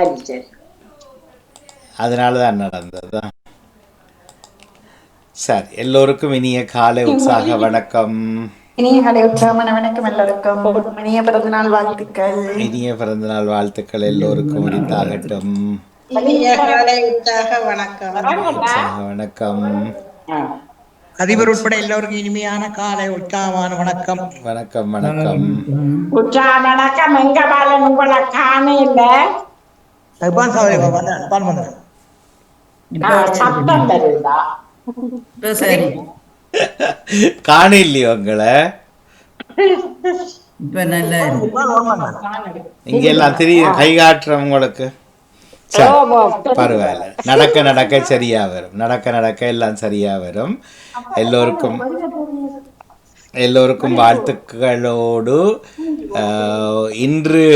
சரி. அதனால தான் நடந்தது. சரி, எல்லோருக்கும் இனிய காலை உற்சாக வணக்கம். இனிய காலை உற்சாகமான வணக்கம் எல்லோருக்கும். இனிய பிறந்தநாள் வாழ்த்துக்கள். இனிய பிறந்தநாள் வாழ்த்துக்கள் எல்லோருக்கும் உரித்தாகட்டும். இனிய காலை உற்சாக வணக்கம். உற்சாக வணக்கம். அதிபர் உட்பட எல்லோருக்கும் இனிமையான காலை உற்சாகமான வணக்கம். வணக்கம் வணக்கம். உற்சாக வணக்கம். எங்க பாலன் உங்களை காண இல்ல, சத்தம் வருதா? சரி, காண இல்லையோ உங்களை? இப்ப நல்லா இங்க எல்லாம் தெரியும், கை காட்டுறோம் உங்களுக்கு. சரி, பரவாயில்ல. நடக்க நடக்க சரியா வரும். நடக்க நடக்க எல்லாம் சரியா வரும். எல்லோருக்கும் வாழ்த்துக்களோடு இன்று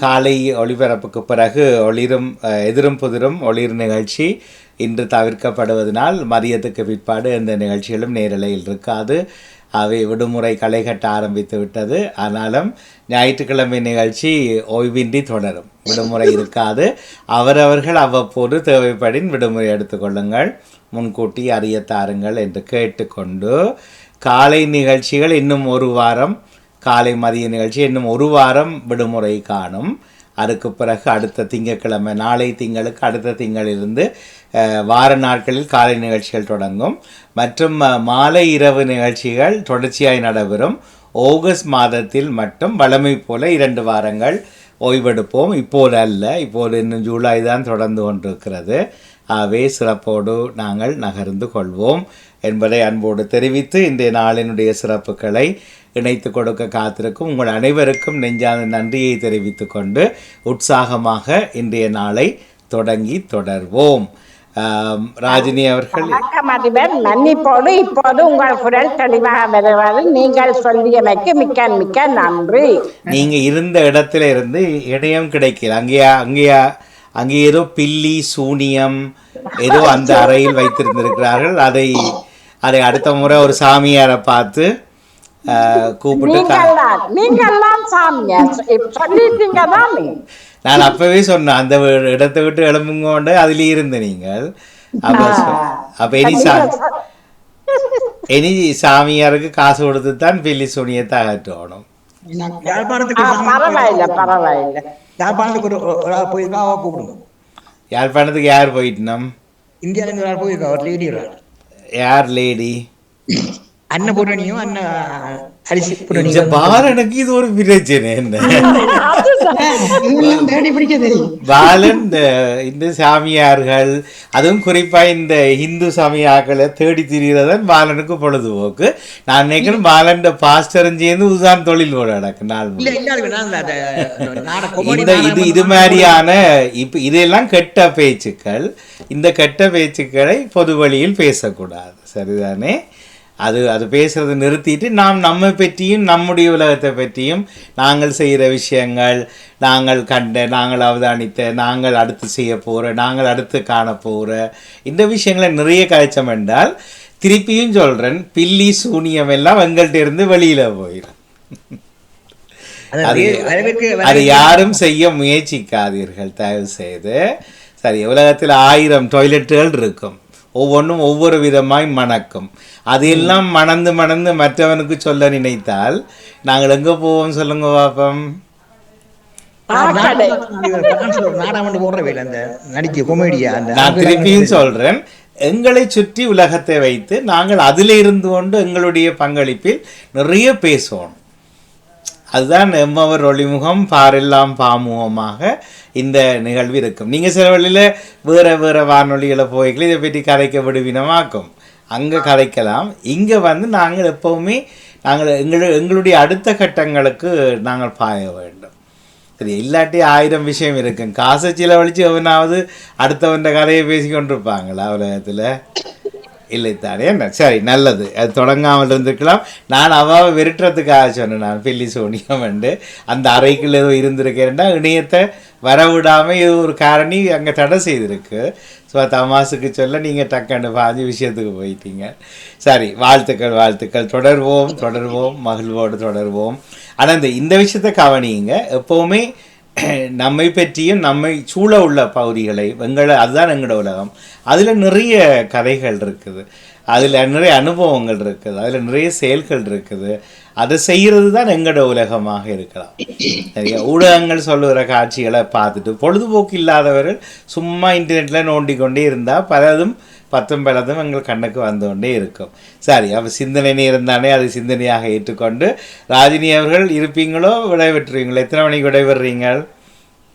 காலை ஒளிபரப்புக்கு பிறகு எதிரும் புதிரும் ஒளிர் நிகழ்ச்சி இன்று தவிர்க்கப்படுவதனால் மதியத்துக்கு பிற்பாடு எந்த நிகழ்ச்சிகளும் நேரலையில் இருக்காது. அவை விடுமுறை களை கட்ட ஆரம்பித்து விட்டது. ஆனாலும் ஞாயிற்றுக்கிழமை நிகழ்ச்சி ஓய்வின்றி தொடரும். விடுமுறை இருக்காது. அவரவர்கள் அவ்வப்போது தேவைப்படின் விடுமுறை எடுத்துக்கொள்ளுங்கள், முன்கூட்டி அறிய தாருங்கள் என்று கேட்டுக்கொண்டு, காலை நிகழ்ச்சிகள் இன்னும் ஒரு வாரம், காலை மதிய நிகழ்ச்சி இன்னும் ஒரு வாரம் விடுமுறை காணும். அதுக்கு பிறகு அடுத்த திங்கட்கிழமை, நாளை திங்களுக்கு அடுத்த திங்களிலிருந்து வார நாட்களில் காலை நிகழ்ச்சிகள் தொடங்கும். மற்றும் மாலை இரவு நிகழ்ச்சிகள் தொடர்ச்சியாய் நடைபெறும். ஆகஸ்ட் மாதத்தில் மட்டும் வழமை போல 2 வாரங்கள் ஓய்வெடுப்போம். இப்போது அல்ல, இப்போது இன்னும் ஜூலை தான் தொடர்ந்து கொண்டிருக்கிறது. ஆகவே சிறப்போடு நாங்கள் நகர்ந்து கொள்வோம் என்பதை அன்போடு தெரிவித்து, இன்றைய நாளினுடைய சிறப்புகளை இணைத்து கொடுக்க காத்திருக்கும் உங்கள் அனைவருக்கும் நெஞ்சார்ந்த நன்றியை தெரிவித்து கொண்டு உற்சாகமாக இன்றைய நாளை தொடர்வோம். ராஜினி அவர்கள், மன்னிப்போடு இப்போது உங்கள் குரல் தெளிவாக வருவது நீங்கள் சொல்லியமைக்கு மிக்க மிக்க நன்றி. நீங்க இருந்த இடத்துல இருந்து இடையம் கிடைக்கல. அங்கே ஏதோ பில்லி சூனியம் ஏதோ அந்த அறையில் வைத்திருந்திருக்கிறார்கள். அதை அடுத்த முறை ஒரு சாமியாரை பார்த்து கூப்பிட்டு, நான் அப்பவே சொன்னேன், அந்த இடத்தை விட்டு எழும்புங்கொண்டு அதிலே இருந்து நீங்கள். அப்ப இனி சாமியாருக்கு காசு கொடுத்து தான் பில்லி சூனியத்தை அகற்றணும். யாழ்ப்பாணத்துக்கு யார் போயிட்டோம்? இந்தியாவிலிருந்து போயிருக்கா ஒரு லேடி. யார் லேடி? அன்னபூரணியும் பாலனுக்கு இது ஒரு பிரச்சனை. என்ன பாலன் இந்த சாமியார்கள், அதுவும் குறிப்பா இந்த இந்து சாமியார்களை தேடி திரிகிறதான் பாலனுக்கு பொழுதுபோக்கு. நான் நினைக்கிறேன் பாலன் பாஸ்டரும் சேர்ந்து உதான் தொழில் போட நடக்கு நாள். இது மாதிரியான இப்ப இதெல்லாம் கெட்ட பேச்சுக்கள். இந்த கெட்ட பேச்சுக்களை பொது வழியில் பேசக்கூடாது, சரிதானே? அது பேசுறது நிறுத்திட்டு நம்ம பற்றியும் நம்முடைய உலகத்தை பற்றியும், நாங்கள் செய்கிற விஷயங்கள், நாங்கள் கண்ட, நாங்கள் அவதானித்த, நாங்கள் அடுத்து செய்ய போகிற, நாங்கள் அடுத்து காண போகிற இந்த விஷயங்களை நிறைய கழிச்சோம் என்றால், திருப்பியும் சொல்கிறேன், பில்லி சூனியம் எல்லாம் எங்கள்கிட்ட இருந்து வெளியில் போயிடும். அது யாரும் செய்ய முயற்சிக்காதீர்கள் தயவு செய்து. சரி, உலகத்தில் 1000 டாய்லெட்டுகள் இருக்கும், ஒவ்வொன்றும் ஒவ்வொரு விதமாய் மணக்கும். அதெல்லாம் மணந்து மற்றவனுக்கு சொல்ல நினைத்தால் நாங்கள் எங்க போவோம் சொல்லுங்க பாப்போம்? நான் திருப்பியும் சொல்றேன், எங்களை சுற்றி உலகத்தை வைத்து நாங்கள் அதில் இருந்து கொண்டு எங்களுடைய பங்களிப்பில் நிறைய பேசுவோம். அதுதான் எம்மவர் ஒளிமுகம் பாரெல்லாம் பாமுகமாக இந்த நிகழ்வு இருக்கும். நீங்கள் சில வழியில் வேறு வானொலிகளை போய்க்கலாம், இதை பற்றி கதைக்க விடுவினமாக்கும். அங்கே கதைக்கலாம். இங்கே நாங்கள் எப்போவுமே எங்களுடைய அடுத்த கட்டங்களுக்கு நாங்கள் பாய வேண்டும். சரி, இல்லாட்டி 1000 விஷயம் இருக்கும். காசை செலவழித்து எவனாவது அடுத்தவன்ற கதையை பேசி கொண்டிருப்பாங்களா உலகத்தில்? இல்லைத்தானே? என்ன சரி, நல்லது. அது தொடங்காமல் இருந்திருக்கலாம். நான் அவாவை விரட்டுறதுக்காக சொன்னேன். நான் பில்லி சோனியம் அந்த அறைக்குள்ள ஏதோ இருந்திருக்கேன்டா, இணையத்தை வரவிடாமல் ஏதோ ஒரு காரணி அங்கே தடை செய்திருக்கு. ஸோ தமாசுக்கு சொல்ல நீங்கள் டக்குன்னு பாஞ்சு விஷயத்துக்கு போயிட்டீங்க. சரி, வாழ்த்துக்கள். தொடர்வோம், மகிழ்வோடு தொடர்வோம். ஆனால் இந்த விஷயத்தை கவனிங்க. எப்போவுமே நம்மை பற்றியும் நம்மை சூழ உள்ள பகுதிகளை அதுதான் எங்களோட உலகம். அதில் நிறைய கதைகள் இருக்குது, அதில் நிறைய அனுபவங்கள் இருக்குது, அதில் நிறைய செயல்கள் இருக்குது. அதை செய்கிறது தான் எங்களோட உலகமாக இருக்கலாம். நிறைய ஊடகங்கள் சொல்லுகிற காட்சிகளை பார்த்துட்டு பொழுதுபோக்கு இல்லாதவர்கள் சும்மா இன்டர்நெட்டில் நோண்டி கொண்டே இருந்தால் பலதும் பலதும் எங்கள் கண்ணுக்கு வந்து கொண்டே இருக்கும். சரி, அப்போ சிந்தனை நேரம் தானே, அது சிந்தனையாக ஏற்றுக்கொண்டு ராஜினி அவர்கள் இருப்பீங்களோ விடைபெற்றுவீங்களோ? எத்தனை மணிக்கு விடைபெறீங்க?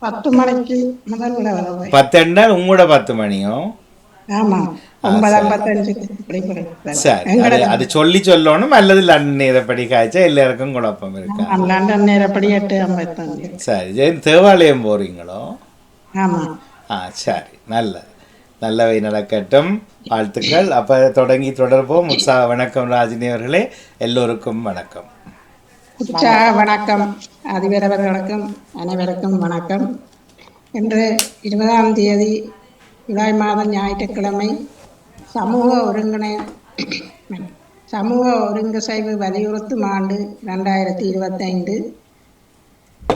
10 மணிக்கு முதல் விட 10 உங்களோட 10 மணியும். ஆமா 9:55 சரி, அது சொல்லணும் அல்லது லண்டன் நேரப்படி காய்ச்சா எல்லாருக்கும் குழப்பம் இருக்கா? லண்டன் நேரப்படி 8:55. சரி, தேவாலயம் போறீங்களோ? ஆமா. சரி, நல்லவை நடக்கட்டும், வாழ்த்துக்கள். அப்போ தொடர்போம். உற்சாக வணக்கம் ராஜினி அவர்களே, எல்லோருக்கும் வணக்கம். உற்சாக வணக்கம் அதிபரவர்களுக்கும் அனைவருக்கும் வணக்கம். இன்று 20ஆம் தேதி ஜூலை மாதம் ஞாயிற்றுக்கிழமை சமூக ஒருங்கிசைவு வலியுறுத்தும் ஆண்டு 2025.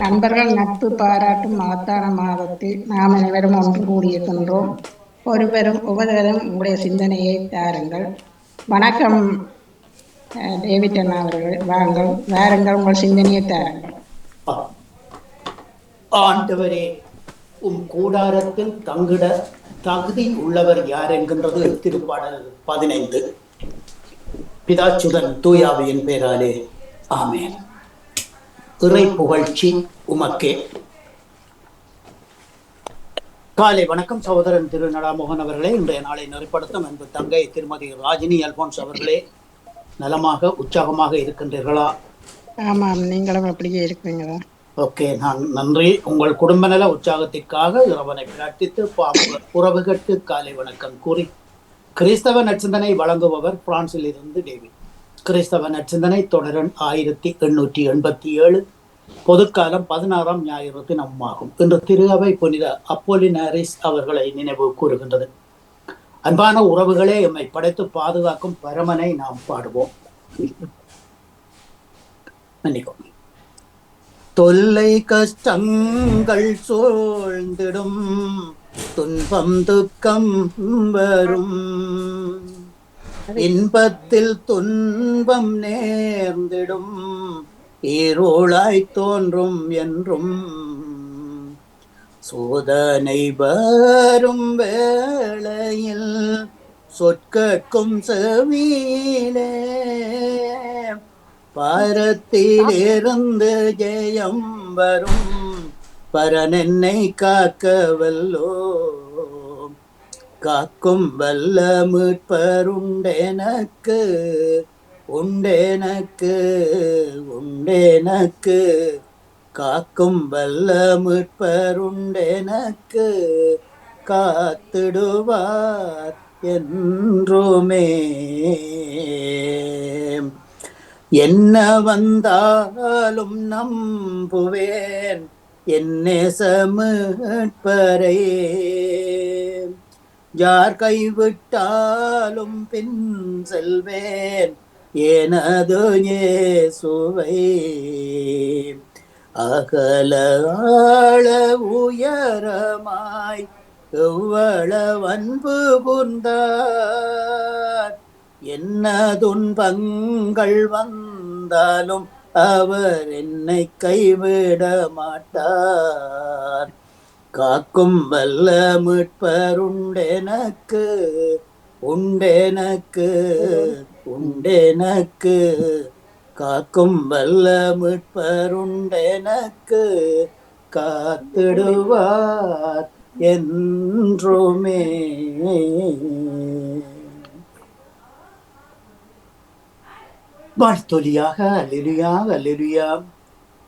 நண்பர்கள் நட்பு பாராட்டும் மகத்தான மாதத்தில் நாம் அனைவரும் ஒன்று கூடியிருக்கின்றோம். ஒருவரும் உங்களுடைய சிந்தனையை தாருங்கள். வணக்கம் டேவிட் அண்ணா அவர்கள், வாருங்கள் உங்கள் சிந்தனையை தாருங்கள். ஆண்டவரே, கூடாரத்தில் தங்கிட தகுதி உள்ளவர் யார் என்கின்றது திருப்பாடல் 15. பிதாச்சுடன் தூயாவியின் பேராலே ஆமேன். இறை புகழ்ச்சி உமக்கே. காலை வணக்கம் சகோதரன் திரு நடாமோகன் அவர்களே. இன்றைய நாளை நெறிப்படுத்தும் அன்பு தங்கை திருமதி ராஜினி அல்போன்ஸ் அவர்களே, நலமாக உற்சாகமாக இருக்கின்றீர்களா? ஆமாம், நீங்களும் அப்படியே இருக்கிறீங்களா? ஓகே, நான் நன்றி. உங்கள் குடும்ப நல உற்சாகத்திற்காக இறைவனை பிரார்த்தித்து உறவுகளுக்கு காலை வணக்கம் கூறி கிறிஸ்தவ நற்சிந்தனை வழங்குபவர் பிரான்சில் இருந்து டேவிட். கிறிஸ்தவ நற்சிந்தனை தொடரன் 1887, பொதுக்காலம் 16ஆம் ஞாயிறு தினமாகும். இன்று திரு அவை புனித அப்போலினாரிஸ் அவர்களை நினைவு கூறுகின்றது. அன்பான உறவுகளே, எம்மை படைத்து பாதுகாக்கும் பரமனை நாம் பாடுவோம். மன்னிக்கும். தொல்லை கஷ்டங்கள் சூழ்ந்திடும், துன்பம் துக்கம் வரும், இன்பத்தில் துன்பம் நேர்ந்திடும், ஈரோளாய் தோன்றும் என்றும், சோதனை வரும் வேளையில் சொற்கட்கும் செவியிலே, பாரத்திலிருந்து ஜெயம் வரும், பரனென்னை காக்கவல்லோ, காக்கும் வல்ல மீட்பருண்டெனக்கு, உண்டெனக்கு உண்டெனக்கு, காக்கும் வல்ல மீட்பருண்டெனக்கு, காத்திடுவார் என்றுமே. என்ன வந்தாலும் நம்புவேன் என் நேசமீட்பரை, யார் கைவிட்டாலும் பின் செல்வேன் எனது இயேசுவை, அகல ஆழ உயரமாய் எவ்வளவு அன்பு கூர்ந்தார், என்ன துன்பங்கள் வந்தாலும் அவர் என்னை கைவிட மாட்டார், காக்கும் வல்ல மீட்பருண்டெனக்கு, உண்டெனக்கு உண்டெனக்கு, காக்கும் வல்ல மீட்பருண்டெனக்கு, காத்திடுவார் என்றுமே. வாழ்த்தொலியாக அல்லேலூயா அல்லேலூயா.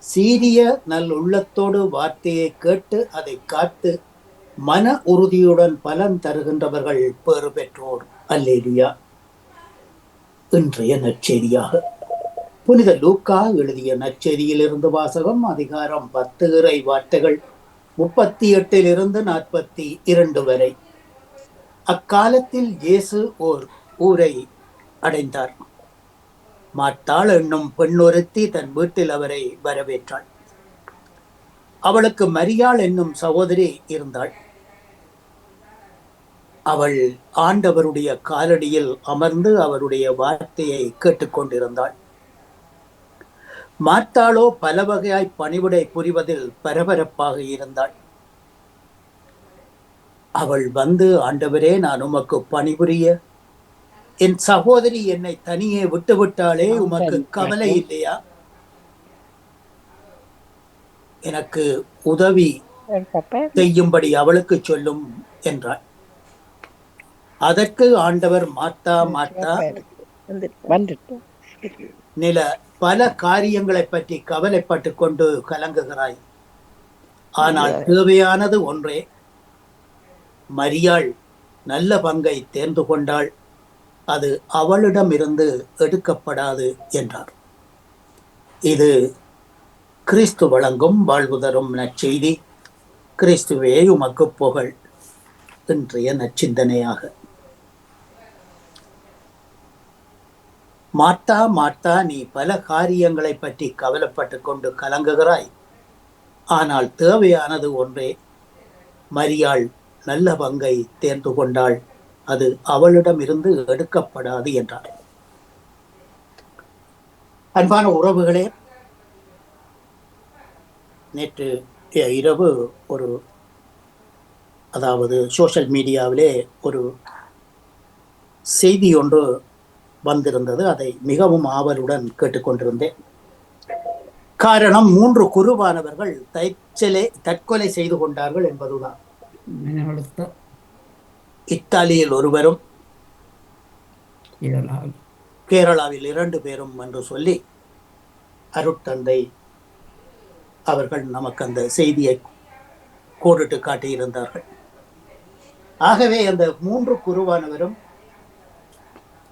சீரிய நல் உள்ளத்தோடு வார்த்தையை கேட்டு அதை காத்து மன உறுதியுடன் பலன் தருகின்றவர்கள் பேறு பெற்றோர். அல்லேலூயா. இன்றைய நற்செய்தியாக புனித லூக்கா எழுதிய நற்செய்தியிலிருந்து வாசகம். அதிகாரம் 10 இறை வார்த்தைகள் 38 42 வரை. அக்காலத்தில் இயேசு ஓர் ஊரை அடைந்தார். மார்த்தாள் என்னும் பெண்ணொருத்தி தன் வீட்டில் அவரை வரவேற்றாள். அவளுக்கு மரியாள் என்னும் சகோதரி இருந்தாள். அவள் ஆண்டவருடைய காலடியில் அமர்ந்து அவருடைய வார்த்தையை கேட்டுக்கொண்டிருந்தாள். மார்த்தாளோ பல வகையாய் பணிவிடை புரிவதில் பரபரப்பாக இருந்தாள். அவள் வந்து, ஆண்டவரே, நான் உமக்கு பணிபுரிய என் சகோதரி என்னை தனியே விட்டுவிட்டாலே, உமக்கு கவலை இல்லையா? எனக்கு உதவி செய்யும்படி அவளுக்கு சொல்லும் என்றாள். அதற்கு ஆண்டவர், மார்த்தா மார்த்தா, நில பல காரியங்களை பற்றி கவலைப்பட்டு கொண்டு கலங்குகிறாய். ஆனால் தேவையானது ஒன்றே. மரியாள் நல்ல பங்கை தேர்ந்து கொண்டாள், அது அவளிடமிருந்து எடுக்கப்படாது என்றார். இது கிறிஸ்து வழங்கும் வாழ்வு தரும் நற்செய்தி. கிறிஸ்துவே உமக்கு புகழ். இன்றைய நற்சிந்தனையாக, மார்த்தா மார்த்தா, நீ பல காரியங்களை பற்றி கவலைப்பட்டு கொண்டு கலங்குகிறாய், ஆனால் தேவையானது ஒன்றே. மரியாள் நல்ல பங்கை தேர்ந்து கொண்டாள், அது அவளிடம் இருந்து எடுக்கப்படாது என்றார். அன்பான உறவுகளே, நேற்று இரவு அதாவது சோஷியல் மீடியாவிலே ஒரு செய்தி ஒன்று வந்திருந்தது. அதை மிகவும் ஆவலுடன் கேட்டுக்கொண்டிருந்தேன். காரணம், 3 குருவானவர்கள் தற்கொலை செய்து கொண்டார்கள் என்பதுதான். இத்தாலியில் ஒருவரும் கேரளாவில் 2 பேரும் என்று சொல்லி அருட்தந்தை அவர்கள் நமக்கு அந்த செய்தியை கோடிட்டு காட்டியிருந்தார்கள். ஆகவே அந்த 3 குருவானவரும்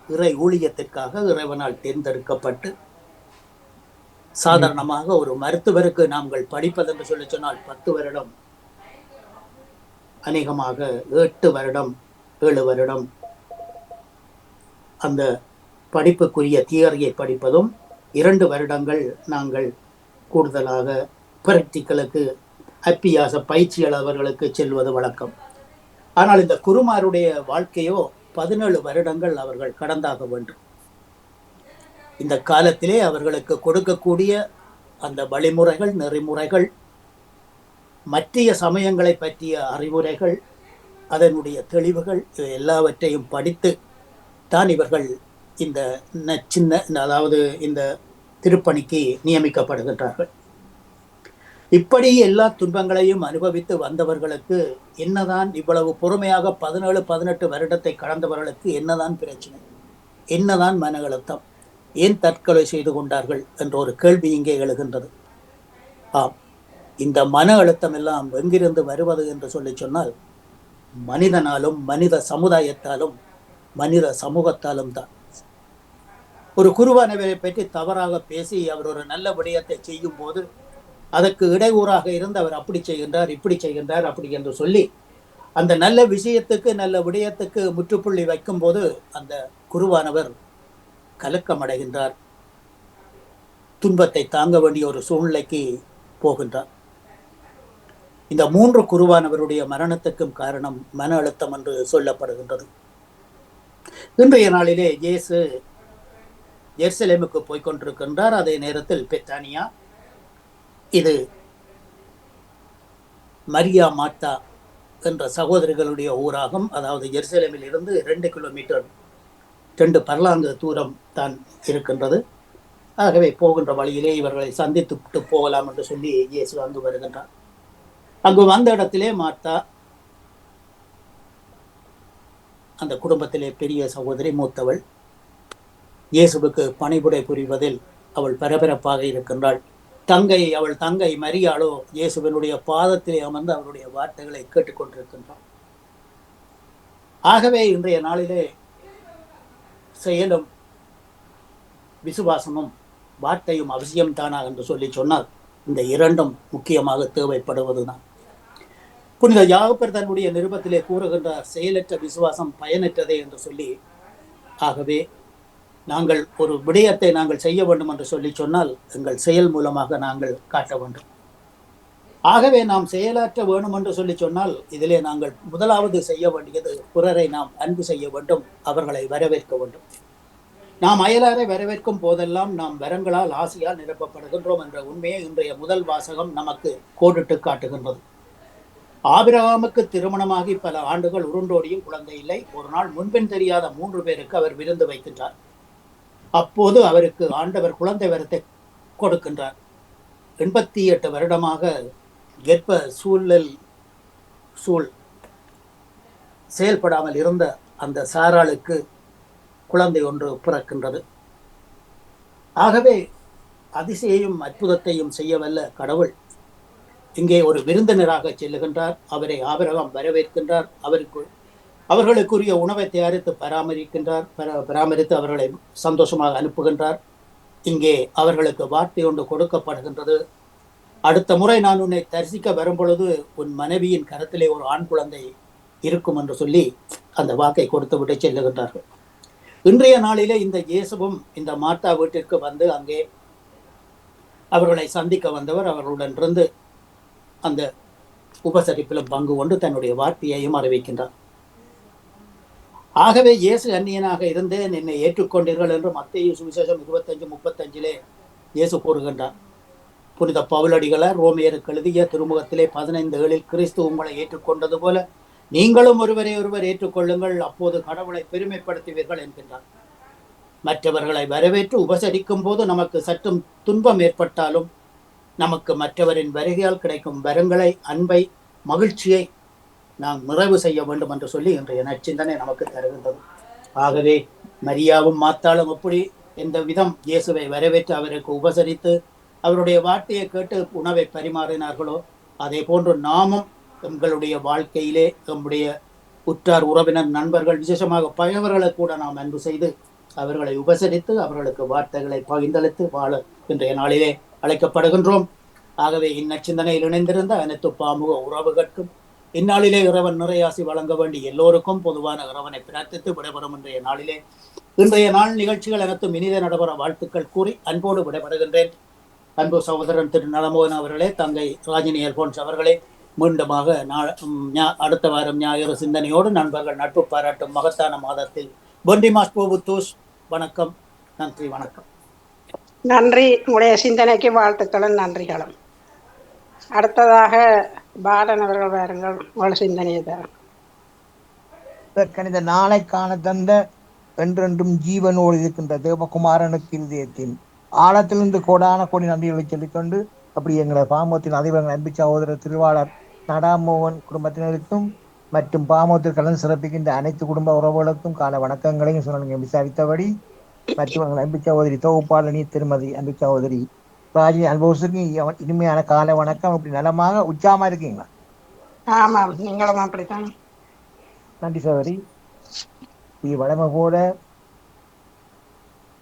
இறை ஊழியத்திற்காக இறைவனால் தேர்ந்தெடுக்கப்பட்டு, சாதாரணமாக ஒரு மருத்துவருக்கு நாங்கள் படிப்பதென்று சொல்லி சொன்னால் 10 வருடம், அநேகமாக 8 வருடம் 7 வருடம் அந்த படிப்புக்குரிய தியரியை படிப்பதும், 2 வருடங்கள் நாங்கள் கூடுதலாக பிராக்டிக்கலுக்கு அப்பியாச பயிற்சியாளர்களுக்கு செல்வது வழக்கம். ஆனால் இந்த குருமாருடைய வாழ்க்கையோ 17 வருடங்கள் அவர்கள் கடந்தாக வேண்டும். இந்த காலத்திலே அவர்களுக்கு கொடுக்கக்கூடிய அந்த வழிமுறைகள், நெறிமுறைகள், மற்றைய சமயங்களை பற்றிய அறிவுரைகள், அதனுடைய தெளிவுகள் எல்லாவற்றையும் படித்து தான் இவர்கள் இந்த அதாவது இந்த திருப்பணிக்கு நியமிக்கப்படுகின்றார்கள். இப்படி எல்லா துன்பங்களையும் அனுபவித்து வந்தவர்களுக்கு என்னதான், இவ்வளவு பொறுமையாக 17-18 வருடத்தை கடந்தவர்களுக்கு என்னதான் பிரச்சனை, என்னதான் மன அழுத்தம், ஏன் தற்கொலை செய்து கொண்டார்கள் என்ற ஒரு கேள்வி இங்கே எழுகின்றது. ஆம், இந்த மன அழுத்தம் எல்லாம் எங்கிருந்து வருவது என்று சொல்லி சொன்னால், மனிதனாலும் மனித சமுதாயத்தாலும் மனித சமூகத்தாலும் தான். ஒரு குருவானவரை பற்றி தவறாக பேசி அவர் ஒரு நல்ல விடயத்தை செய்யும் போது அதற்கு இடையூறாக இருந்து அவர் அப்படி செய்கின்றார், இப்படி செய்கின்றார், அப்படி என்று சொல்லி அந்த நல்ல விஷயத்துக்கு, நல்ல விடயத்துக்கு முற்றுப்புள்ளி வைக்கும் போது அந்த குருவானவர் கலக்கமடைகின்றார், துன்பத்தை தாங்க வேண்டிய ஒரு சூழ்நிலைக்கு போகின்றார். இந்த 3 குருவானவருடைய மரணத்துக்கும் காரணம் மன அழுத்தம் என்று சொல்லப்படுகின்றது. இன்றைய நாளிலே இயேசு எருசலேமுக்கு போய்கொண்டிருக்கின்றார். அதே நேரத்தில் பெத்தானியா, இது மரியா மார்த்தா என்ற சகோதரிகளுடைய ஊராகும். அதாவது எருசலேமில் இருந்து 2 கிலோமீட்டர் 2 பர்லாங்கு தூரம் தான் இருக்கின்றது. ஆகவே போகின்ற வழியிலே இவர்களை சந்தித்து போகலாம் என்று சொல்லி இயேசு அங்கு வருகின்றார். அங்கு வந்த இடத்திலே மார்த்தா அந்த குடும்பத்திலே பெரிய சகோதரி, மூத்தவள், இயேசுவுக்கு பணிபுடை புரிவதில் அவள் பரபரப்பாக இருக்கின்றாள். அவள் தங்கை மரியாளோ இயேசுவினுடைய பாதத்திலே அமர்ந்து அவருடைய வார்த்தைகளை கேட்டுக்கொண்டிருக்கின்றாள். ஆகவே இன்றைய நாளிலே செயலும் விசுவாசமும் வார்த்தையும் அவசியம்தானா என்று சொல்லி சொன்னால், இந்த 2ம் முக்கியமாக தேவைப்படுவதுதான். புனித யாகப்பர் தன்னுடைய நிருபத்திலே கூறுகின்ற செயலற்ற விசுவாசம் பயனற்றதே என்று சொல்லி, ஆகவே நாங்கள் ஒரு விடயத்தை நாங்கள் செய்ய வேண்டும் என்று சொல்லி சொன்னால் எங்கள் செயல் மூலமாக நாங்கள் காட்ட வேண்டும். ஆகவே நாம் செயலாற்ற வேணும் என்று சொல்லி சொன்னால் இதிலே நாங்கள் முதலாவது செய்ய வேண்டியது பிறரை நாம் அன்பு செய்ய வேண்டும், அவர்களை வரவேற்க வேண்டும். நாம் அயலாரை வரவேற்கும் போதெல்லாம் நாம் வரங்களால் ஆசையால் நிரப்பப்படுகின்றோம் என்ற உண்மையை இன்றைய முதல் வாசகம் நமக்கு கோடிட்டு காட்டுகின்றது. ஆபிரகாமுக்கு திருமணமாகி பல ஆண்டுகள் உருண்டோடியும் குழந்தை இல்லை. ஒரு நாள் முன்பின் தெரியாத 3 பேருக்கு அவர் விருந்து வைக்கின்றார். அப்போது அவருக்கு ஆண்டவர் குழந்தை வரத்தை கொடுக்கின்றார். 88 வருடமாக கர்ப்ப சூழ் செயல்படாமல் இருந்த அந்த சாராளுக்கு குழந்தை ஒன்று பிறக்கின்றது. ஆகவே அதிசயையும் அற்புதத்தையும் செய்யவல்ல கடவுள் இங்கே ஒரு விருந்தினராக செல்லுகின்றார். அவரை ஆபிரகாம் வரவேற்கின்றார். அவர்களுக்குரிய உணவை தயாரித்து பராமரித்து அவர்களை சந்தோஷமாக அனுப்புகின்றார். இங்கே அவர்களுக்கு வார்த்தை ஒன்று கொடுக்கப்படுகின்றது. அடுத்த முறை நான் உன்னை தரிசிக்க வரும் பொழுது உன் மனைவியின் கரத்திலே ஒரு ஆண் குழந்தை இருக்கும் என்று சொல்லி அந்த வாக்கை கொடுத்து விட்டு செல்லுகின்றார்கள். இன்றைய நாளிலே இந்த இயேசுவும் இந்த மார்த்தா வீட்டிற்கு வந்து அங்கே அவர்களை சந்திக்க வந்தவர் அவர்களுடன் இருந்து அந்த உபசரிப்பிலும் பங்கு கொண்டு தன்னுடைய வார்த்தையையும் அறிவிக்கின்றார். ஆகவே இயேசு அந்நியனாக இருந்தேன், என்னை ஏற்றுக்கொண்டீர்கள் என்று மத்தேயு சுவிசேஷம் 25:35 இயேசு கூறுகின்றார். புனித பவுலடிகளார் ரோமியருக்கு எழுதிய திருமுகத்திலே 15:7 கிறிஸ்து உங்களை ஏற்றுக்கொண்டது போல நீங்களும் ஒருவரை ஒருவர் ஏற்றுக்கொள்ளுங்கள், அப்போது கடவுளை பெருமைப்படுத்துவீர்கள் என்கின்றார். மற்றவர்களை வரவேற்று உபசரிக்கும் போது நமக்கு சற்றும் துன்பம் ஏற்பட்டாலும் நமக்கு மற்றவரின் வருகையால் கிடைக்கும் வரங்களை, அன்பை, மகிழ்ச்சியை நாம் நிறைவு செய்ய வேண்டும் என்று சொல்லி இன்றைய நற்சிந்தனை நமக்கு தருகின்றது. ஆகவே மரியாவும் மாத்தாளும் எப்படி எந்த விதம் இயேசுவை வரவேற்று அவருக்கு உபசரித்து அவருடைய வார்த்தையை கேட்டு உணவை பரிமாறினார்களோ அதே போன்று நாமும் எங்களுடைய வாழ்க்கையிலே நம்முடைய உற்றார் உறவினர் நண்பர்கள் விசேஷமாக பகைவர்களை கூட நாம் அன்பு செய்து அவர்களை உபசரித்து அவர்களுக்கு வார்த்தைகளை பகிர்ந்தளித்து வாழ இன்றைய நாளிலே அழைக்கப்படுகின்றோம். ஆகவே இந்நச்சிந்தனையில் இணைந்திருந்த அனைத்து பாமுக உறவுகளுக்கும் இந்நாளிலே இறைவன் நிறையாசி வழங்க வேண்டி எல்லோருக்கும் பொதுவான இறைவனை பிரார்த்தித்து விடைபெறும் இன்றைய நாள் நிகழ்ச்சிகள் அனைத்தும் இனித நடைபெற வாழ்த்துக்கள் கூறி அன்போடு விடைபெறுகின்றேன். அன்பு சகோதரன் திரு நலமோகன் அவர்களே, தங்கை ராஜினி அல்போன்ஸ் அவர்களே, மீண்டுமாக அடுத்த வாரம் ஞாயிறு சிந்தனையோடு நண்பர்கள் நட்பு பாராட்டும் மகத்தான மாதத்தில் பொண்டிமாஸ் போபுத்தூஸ். வணக்கம், நன்றி, வணக்கம். நன்றி. உங்களுடைய சிந்தனைக்கு வாழ்த்துக்களும் நன்றிகளும். அடுத்ததாக பாலன் அவர்கள் வாருங்கள், உங்கள் சிந்தனையை தரும். இந்த நாளை காண தந்த என்றென்றும் ஜீவனோடு இருக்கின்ற தேவகுமாரனுக்கு இருதயத்தின் ஆழத்திலிருந்து கோடான கோடி நன்றிகளை சொல்லிக்கொண்டு அப்படி எங்களை பாமோத்தின் அதிபர்கள் அன்பு சகோதரர் திருவாளர் நடாமோகன் குடும்பத்தினருக்கும் மற்றும் பாமோத்தில் கலந்து சிறப்பிக்கின்ற அனைத்து குடும்ப உறவுகளுக்கும் கால வணக்கங்களையும் சொன்ன விசாரித்தபடி மற்றும் அன்பு சகோதரி தொகுப்பாளனி திருமதி அன்பு சகோதரி ராஜினி அல்போஸுக்கு இனிமையான கால வணக்கம். அப்படி நலமாக உற்சாகமா இருக்கீங்களா? ஆமாம், நீங்களும் அப்படித்தான். நன்றி சகோதரி. இது வழமை போல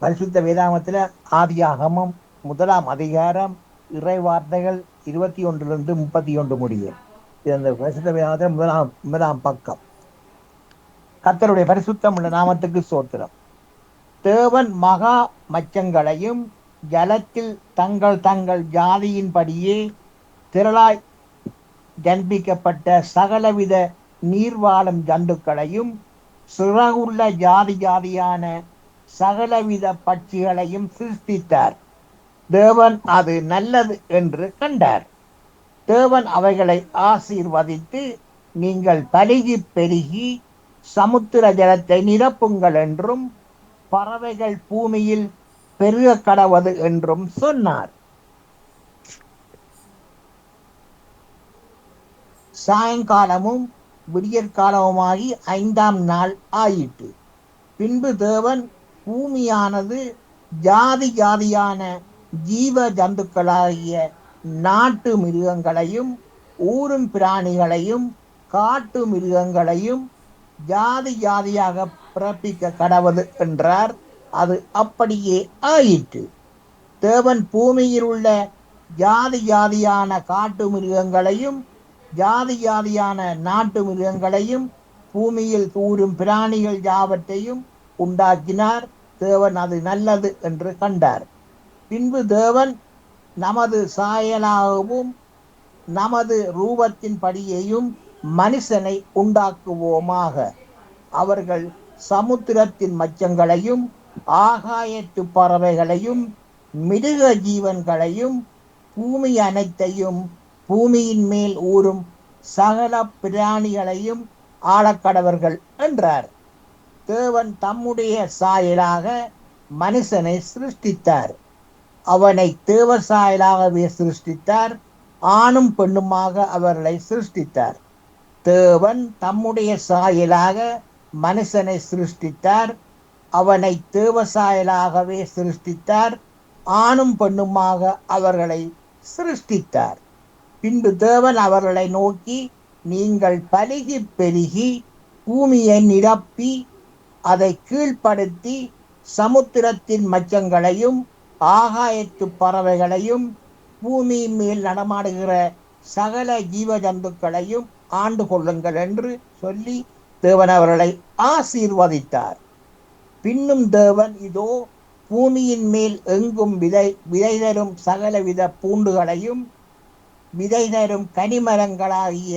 பரிசுத்த வேதாகமத்துல ஆதியாகமம் 1ஆம் அதிகாரம் இறை வார்த்தைகள் 21 31 முடியும். இது அந்த பரிசுத்த வேதாகமத்துல முதலாம் பக்கம். கர்த்தருடைய பரிசுத்தம் உள்ள நாமத்துக்கு ஸ்தோத்திரம். தேவன் மகா மச்சங்களையும் ஜலத்தில் தங்கள் ஜாதியின்படியே திரளாய் ஜன்பிக்கப்பட்ட சகலவித நீர்வாழும் ஜந்துக்களையும் சிறகுள்ள ஜாதியான சகலவித பட்சிகளையும் சிருஷ்டித்தார். தேவன் அது நல்லது என்று கண்டார். தேவன் அவைகளை ஆசீர்வதித்து நீங்கள் பலுகி பெருகி சமுத்திர ஜலத்தை நிரப்புங்கள் என்றும் பறவைகள் பூமியில் பெருக கடவது என்றும் சொன்னார். சாயங்காலமும் விடியற்காலமுமாகி 5ஆம் நாள் ஆயிற்று. பின்பு தேவன் பூமியானது ஜாதியான ஜீவ ஜந்துக்களாகிய நாட்டு மிருகங்களையும் ஊரும் பிராணிகளையும் காட்டு மிருகங்களையும் ஜாதியாக பிறப்பிக்க கடவது என்றார். அது அப்படியே ஆயிற்று. தேவன் பூமியில் உள்ள ஜாதியான காட்டு மிருகங்களையும் ஜாதியான நாட்டு மிருகங்களையும் பூமியில் ஊரும் பிராணிகள் யாவற்றையும் உண்டாக்கினார். தேவன் அது நல்லது என்று கண்டார். பின்பு தேவன் நமது சாயலாகவும் நமது ரூபத்தின் படியையும் மனுஷனை உண்டாக்குவோமாக. அவர்கள் சமுத்திரத்தின் மச்சங்களையும் ஆகாயத்து பறவைகளையும் மிருக ஜீவன்களையும் பூமி அனைத்தையும் பூமியின் மேல் ஊறும் சகல பிராணிகளையும் ஆளக்கடவர்கள் என்றார். தேவன் தம்முடைய சாயலாக மனுஷனை சிருஷ்டித்தார். அவனை தேவ சாயலாகவே சிருஷ்டித்தார். ஆணும் பெண்ணுமாக அவர்களை சிருஷ்டித்தார். தேவன் தம்முடைய சாயலாக மனுஷனை சிருஷ்டித்தார். அவனை தேவ சாயலாகவே சிருஷ்டித்தார். ஆணும் பெண்ணுமாக அவர்களை சிருஷ்டித்தார். பின்பு தேவன் அவர்களை நோக்கி, நீங்கள் பலுகி பெருகி பூமியை நிரப்பி அதை கீழ்ப்படுத்தி சமுத்திரத்தின் மச்சங்களையும் ஆகாயத்து பறவைகளையும் பூமியின் மேல் நடமாடுகிற சகல ஜீவ ஜந்துக்களையும் ஆண்டு கொள்ளுங்கள் என்று சொல்லி தேவன் அவர்களை ஆசீர்வதித்தார். பின்னும் தேவன், இதோ பூமியின் மேல் எங்கும் விதை தரும் சகலவித பூண்டுகளையும் விதை தரும் கனிமரங்களாகிய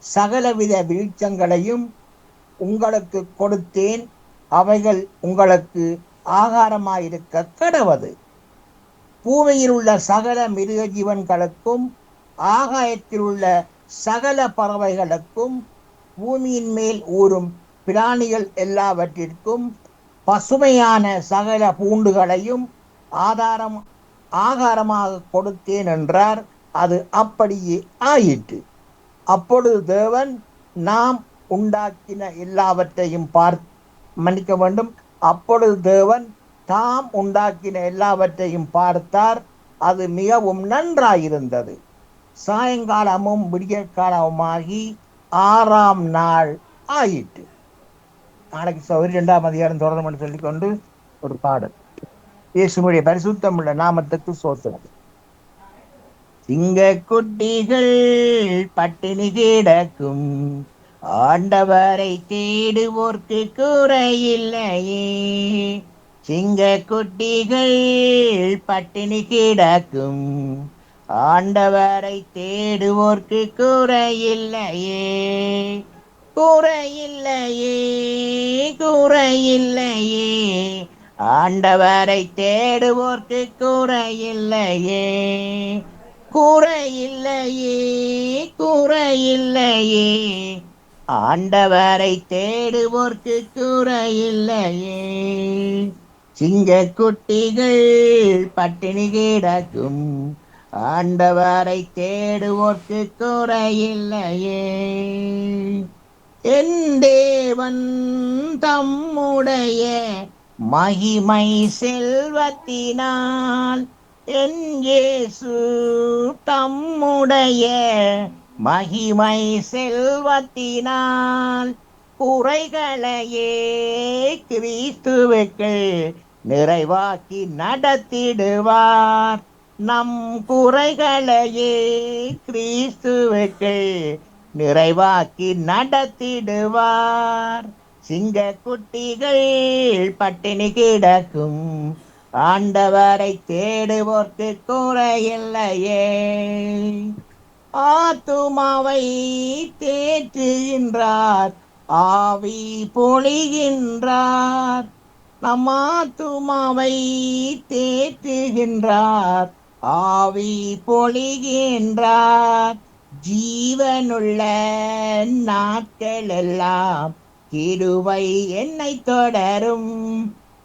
சகலவித விருட்சங்களையும் உங்களுக்கு கொடுத்தேன். அவைகள் உங்களுக்கு ஆகாரமாயிருக்க கடவது. பூமியில் உள்ள சகல மிருக ஜீவன்களுக்கும் ஆகாயத்தில் உள்ள சகல பறவைகளுக்கும் பூமியின் மேல் ஊறும் பிராணிகள் எல்லாவற்றிற்கும் பசுமையான சகல பூண்டுகளையும் ஆகாரமாக கொடுத்தேன் என்றார். அது அப்படியே ஆயிற்று. அப்பொழுது தேவன் நாம் உண்டாக்கின எல்லாவற்றையும் மன்னிக்க வேண்டும். அப்பொழுது தேவன் தாம் உண்டாக்கின எல்லாவற்றையும் பார்த்தார். அது மிகவும் நன்றாயிருந்தது. சாயங்காலமும் விடியற்காலமுமாகி 6ஆம் நாள் ஆயிற்று. நாளைக்கு 2ஆம் அதிகாரம் தொடரும் சொல்லிக்கொண்டு ஒரு பாடல். இயேசுவுடைய பரிசுத்தம் உள்ள நாமத்துக்கு சோத்திரம். சிங்க குட்டிகள் பட்டினி கிடக்கும், ஆண்டவரை தேடுவோர்க்கு குறையில்லையே. சிங்க குட்டிகள் பட்டினி கிடக்கும், ஆண்டவரை தேடுவோர்க்கு குறையில்லையே. குறையில்லையே, குறையில்லையே, ஆண்டவரை தேடுவோர்க்கு குறையில்லையே. குறையில்லையே, குறையில்லையே, ஆண்டவரை தேடுவோர்க்கு குறையில்லையே. சிங்க குட்டிகள் பட்டினி கிடக்கும், ஆண்டவரை தேடுவோர்க்கு குறையில்லையே. என் தேவன் தம்முடைய மகிமை செல்வத்தினால், என் இயேசு தம்முடைய மகிமை செல்வத்தினால் குறைகளையே கிறிஸ்துவுக்கு நிறைவாக்கி நடத்திடுவார். நம் குறைகளையே கிறிஸ்துவுக்கு நிறைவாக்கி நடத்திடுவார். சிங்க குட்டிகள் பட்டினி கிடக்கும், ஆண்டவரை தேடுவோர்க்கு குறையில்லையே. ஆத்துமாவை தேற்றுகின்றார், ஆவி பொழிகின்றார். நம் ஆத்துமாவை தேற்றுகின்றார், ஆவி பொழிகின்றார். ஜீவனுள்ள நாட்கள் எல்லாம் கிருபை என்னை தொடரும்.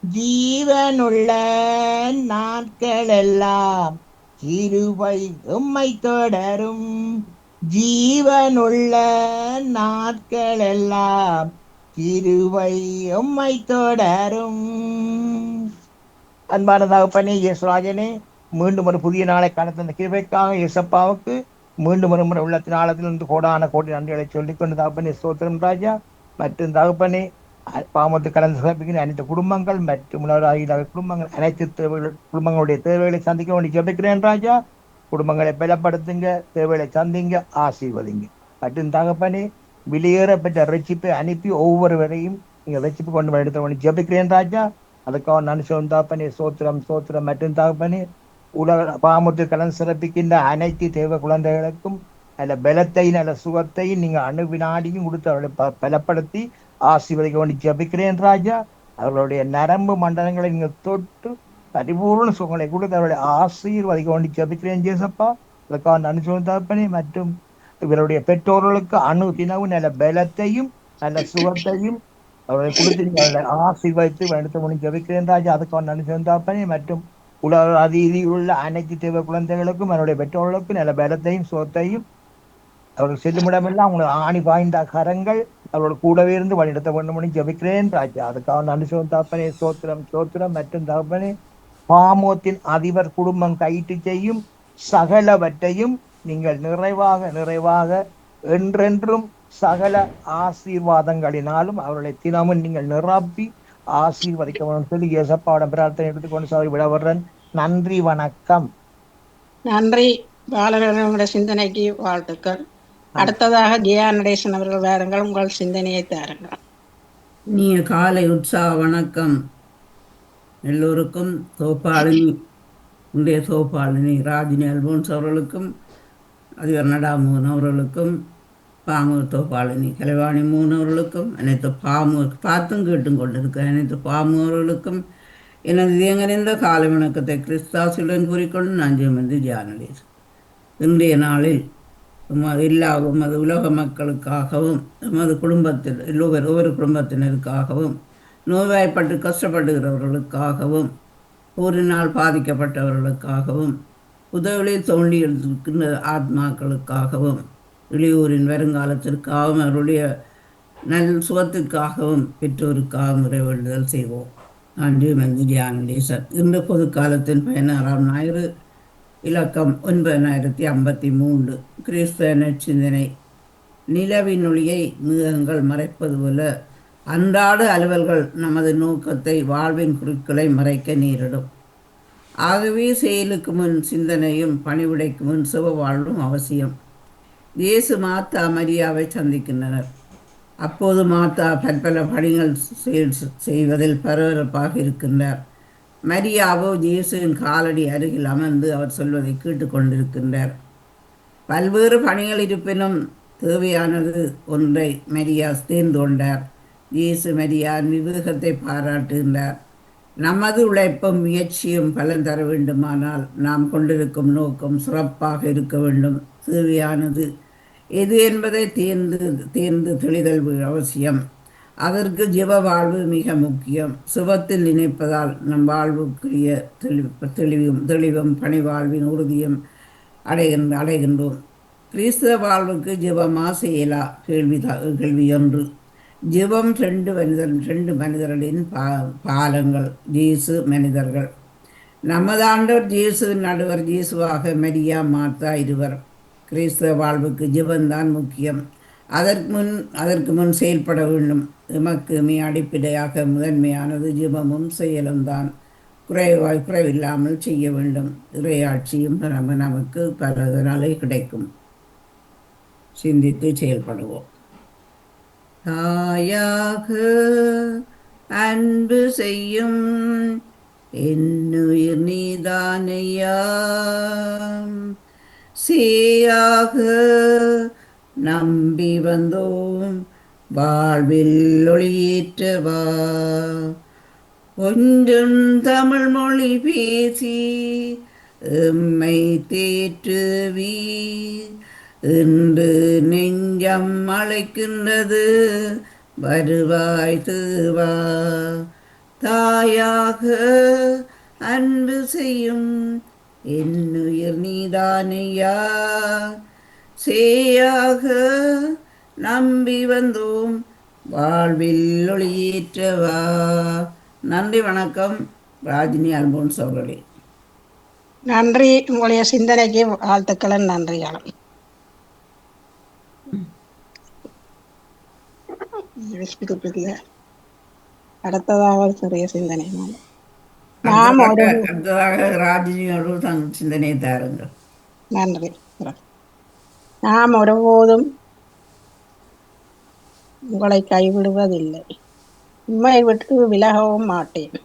ஜீவனுள்ள நாட்கள் எல்லாம் கிருபை உம்மை தொடரும். ஜீவனுள்ள நாட்கள் எல்லாம் கிருபை உம்மை தொடரும். அன்பான தகப்பனே இயேசுராஜனே, மீண்டும் ஒரு புதிய நாளை காண அந்த கிருபைக்காக இயேசப்பாவுக்கு மீண்டும் ஒரு முறை உள்ளத்தின் ஆழத்திலிருந்து கோடான கோடி நன்றிகளை சொல்லிக்கொண்டு தகப்பனே ஸ்தோத்திரம் ராஜா. மற்றும் தகப்பனே பாவத்து கலந்து சிறப்பிக்கிற அனைத்து குடும்பங்கள் மற்றும் குடும்பங்கள் அனைத்து குடும்பங்களுடைய தேவைகளை சந்திக்க வேண்டி ஜெபிக்கிறேன் ராஜா. குடும்பங்களை பலப்படுத்துங்க, தேவைகளை சந்திங்க, ஆசீர்வதிங்க. மற்றும் தகப்பனே வெளியேறப்பட்ட ரட்சிப்பை அனுப்பி ஒவ்வொருவரையும் நீங்கள் ரட்சிப்பு கொண்டு எடுத்த வேண்டி ஜெபிக்கிறேன் ராஜா. அதுக்காக நான் சொல்லும் தகப்பனே சோத்திரம் சோத்திரம். மற்றும் தகப்பனே உலக பாவத்து கலந்து சிறப்பிக்கின்ற அனைத்து தேவ குழந்தைகளுக்கும் நல்ல பலத்தையும் நல்ல சுகத்தையும் நீங்க அணு வினாடியும் கொடுத்து அவர்களை பலப்படுத்தி ஆசீர்வதிக்க வேண்டி ஜபிக்கிறேன் ராஜா. அவர்களுடைய நரம்பு மண்டலங்களை நீங்க தொட்டு பரிபூர்ண சுகங்களை கொடுத்து அவருடைய ஆசீர்வதிக்க வேண்டி ஜபிக்கிறேன் ஜேசப்பா. அதற்காக நன்றி தகப்பனே. மற்றும் இவருடைய பெற்றோர்களுக்கு அணு தினவு நல்ல பலத்தையும் நல்ல சுகத்தையும் அவர்களை கொடுத்து நீங்க அவர்களை ஆசீர்வதித்து எடுத்து முடிஞ்சு ஜபிக்கிறேன் ராஜா. அதுக்காக நன்றி தகப்பனே. மற்றும் உலக ரீதியில் உள்ள அனைத்து தேவை குழந்தைகளுக்கும் அவருடைய பெற்றோர்களுக்கும் நல்ல பலத்தையும் சுகத்தையும் அவர்கள் செல்லுமிடமெல்லாம் அவங்களுக்கு ஆணி பாய்ந்த கரங்கள் அவரோட கூடவே இருந்து வழிநடத்த வேண்டும் பண்ணி ஜபிக்கிறேன் ராஜா. அதுக்காக நன்றி தகப்பனே. சோத்திரம் சோத்திரம். மற்றும் தகப்பனே, பாமோத்தின் அதிபர் குடும்பம் கைட்டு செய்யும் சகலவற்றையும் நீங்கள் நிறைவாக நிறைவாக என்றென்றும் சகல ஆசீர்வாதங்களினாலும் அவர்களை தினமும் நீங்கள் நிரப்பி ஆசீர்வதிக்க வேண்டும் சொல்லி இயேசப்பாவோட பிரார்த்தனை எடுத்துக்கொண்டு சாரி விட வர்றேன். நன்றி, வணக்கம். நன்றி. பாலர்களுடைய சிந்தனைக்கு வாழ்த்துக்கள். அடுத்ததாக ஜெயா நடேசன் அவர்கள் வாருங்கள், உங்கள் சிந்தனையை தாருங்கள். இனிய காலை உற்சாக வணக்கம் எல்லோருக்கும். தோப்பாளினி உடைய தோப்பாளினி ராஜினி அல்போன்ஸ் அவர்களுக்கும், அதிபர் நடாமோகன் அவர்களுக்கும், பாமூர் தோப்பாளினி கலைவாணி மூன் அவர்களுக்கும், அனைத்து பாமூர் பார்த்தும் கேட்டும் கொண்டிருக்க அனைத்து பாமூர்களுக்கும் எனது இதயங்கனிந்த காலை வணக்கத்தை கிறிஸ்தாசுடன் கூறிக்கொண்டு நான் ஜெயமந்தி ஜானடேஸ். இன்றைய நாளில் எல்லா எமது உலக மக்களுக்காகவும் எமது குடும்பத்தில் ஒவ்வொரு குடும்பத்தினருக்காகவும் நோய்வாய்ப்பட்டு கஷ்டப்படுகிறவர்களுக்காகவும் போரினால் பாதிக்கப்பட்டவர்களுக்காகவும் உதவியில் தோண்டி இருக்கின்ற ஆத்மாக்களுக்காகவும் இளையோரின் வருங்காலத்திற்காகவும் அவருடைய நல் சுகத்திற்காகவும் பெற்றோருக்காகவும் இறைவேண்டுதல் செய்வோம். நன்றி. மந்தி தியானேசன். இன்று பொது காலத்தின் 16ஆம் ஞாயிறு, இலக்கம் 9053. கிறிஸ்தவ நற்சிந்தனை. நிலவின் ஒளியை மிருகங்கள் மறைப்பது போல அன்றாட அலுவல்கள் நமது நோக்கத்தை வாழ்வின் குறுக்களை மறைக்க நேரிடும். ஆகவே செயலுக்கு முன் சிந்தனையும் பணிவிடைக்கு முன் சிவ வாழ்வும் அவசியம். இயேசு மாத்தா மரியாவை சந்திக்கின்றனர். அப்போது மாத்தா பற்பல பணிகள் செய்வதில் பரபரப்பாக இருக்கின்றார். மரியாவோ இயேசுவின் காலடி அருகில் அமர்ந்து அவர் சொல்வதை கேட்டுக்கொண்டிருக்கின்றார். பல்வேறு பணிகள் இருப்பினும் தேவையானது ஒன்றை மரியா தேர்ந்து கொண்டார். இயேசு மரியாவின் விவேகத்தை பாராட்டுகின்றார். நமது உழைப்பும் முயற்சியும் பலன் தர வேண்டுமானால் நாம் கொண்டிருக்கும் நோக்கம் சிறப்பாக இருக்க வேண்டும். தேவையானது எது என்பதை தேர்ந்து தெளிதல் அவசியம். அதற்கு ஜீவ வாழ்வு மிக முக்கியம். சுபத்தில் நினைப்பதால் நம் வாழ்வுக்குரிய தெளிவும் பணிவாழ்வின் உறுதியும் அடைகின்றோம். கிறிஸ்தவ வாழ்வுக்கு ஜீவமா செயலா கேள்வி ஒன்று. ஜீவம் ரெண்டு மனிதர்களின் பாலங்கள். ஜேசு மனிதர்கள். நமது ஆண்டவர் ஜேசுவின் நடுவர் ஜேசுவாக மரியா மார்த்தா இருவர். கிறிஸ்தவ வாழ்வுக்கு ஜீவன்தான் முக்கியம். அதற்கு முன் செயல்பட வேண்டும். எமக்கு அடிப்படையாக முதன்மையானது ஜீவமும் செயலும் தான். குறைவில்லாமல் செய்ய வேண்டும். இறையாட்சியும் நமக்கு பலதனாலே கிடைக்கும். சிந்தித்து செயல்படுவோம். தாயாக அன்பு செய்யும் என்னுயிர் நீதானையா, சேயாக நம்பி வந்தோம் வாழ்வில் ஒளியேற்றவா. கொஞ்சம் தமிழ் மொழி பேசி எம்மை தேற்றுவி. இன்று நெஞ்சம் அழைக்கின்றது வருவாய் தேவா. தாயாக அன்பு செய்யும் என்னுயிர் நீதானையா, சேயாக நம்பி வந்தோம் வாழ்வில் ஒளியேற்றவா. நன்றி, வணக்கம். ராஜினி அல்போன்ஸ் அவர்களே. நன்றி. உங்களுடைய சிந்தனைக்கு வாழ்த்துக்களும் நன்றிகளும். அடுத்ததாக சிறிய சிந்தனை. ராஜினியோடு தன் சிந்தனை தாருங்கள். நன்றி. நாம் ஒருபோதும் உங்களை கைவிடுவதில்லை, உம்மை விட்டு விலகவும் மாட்டேன்.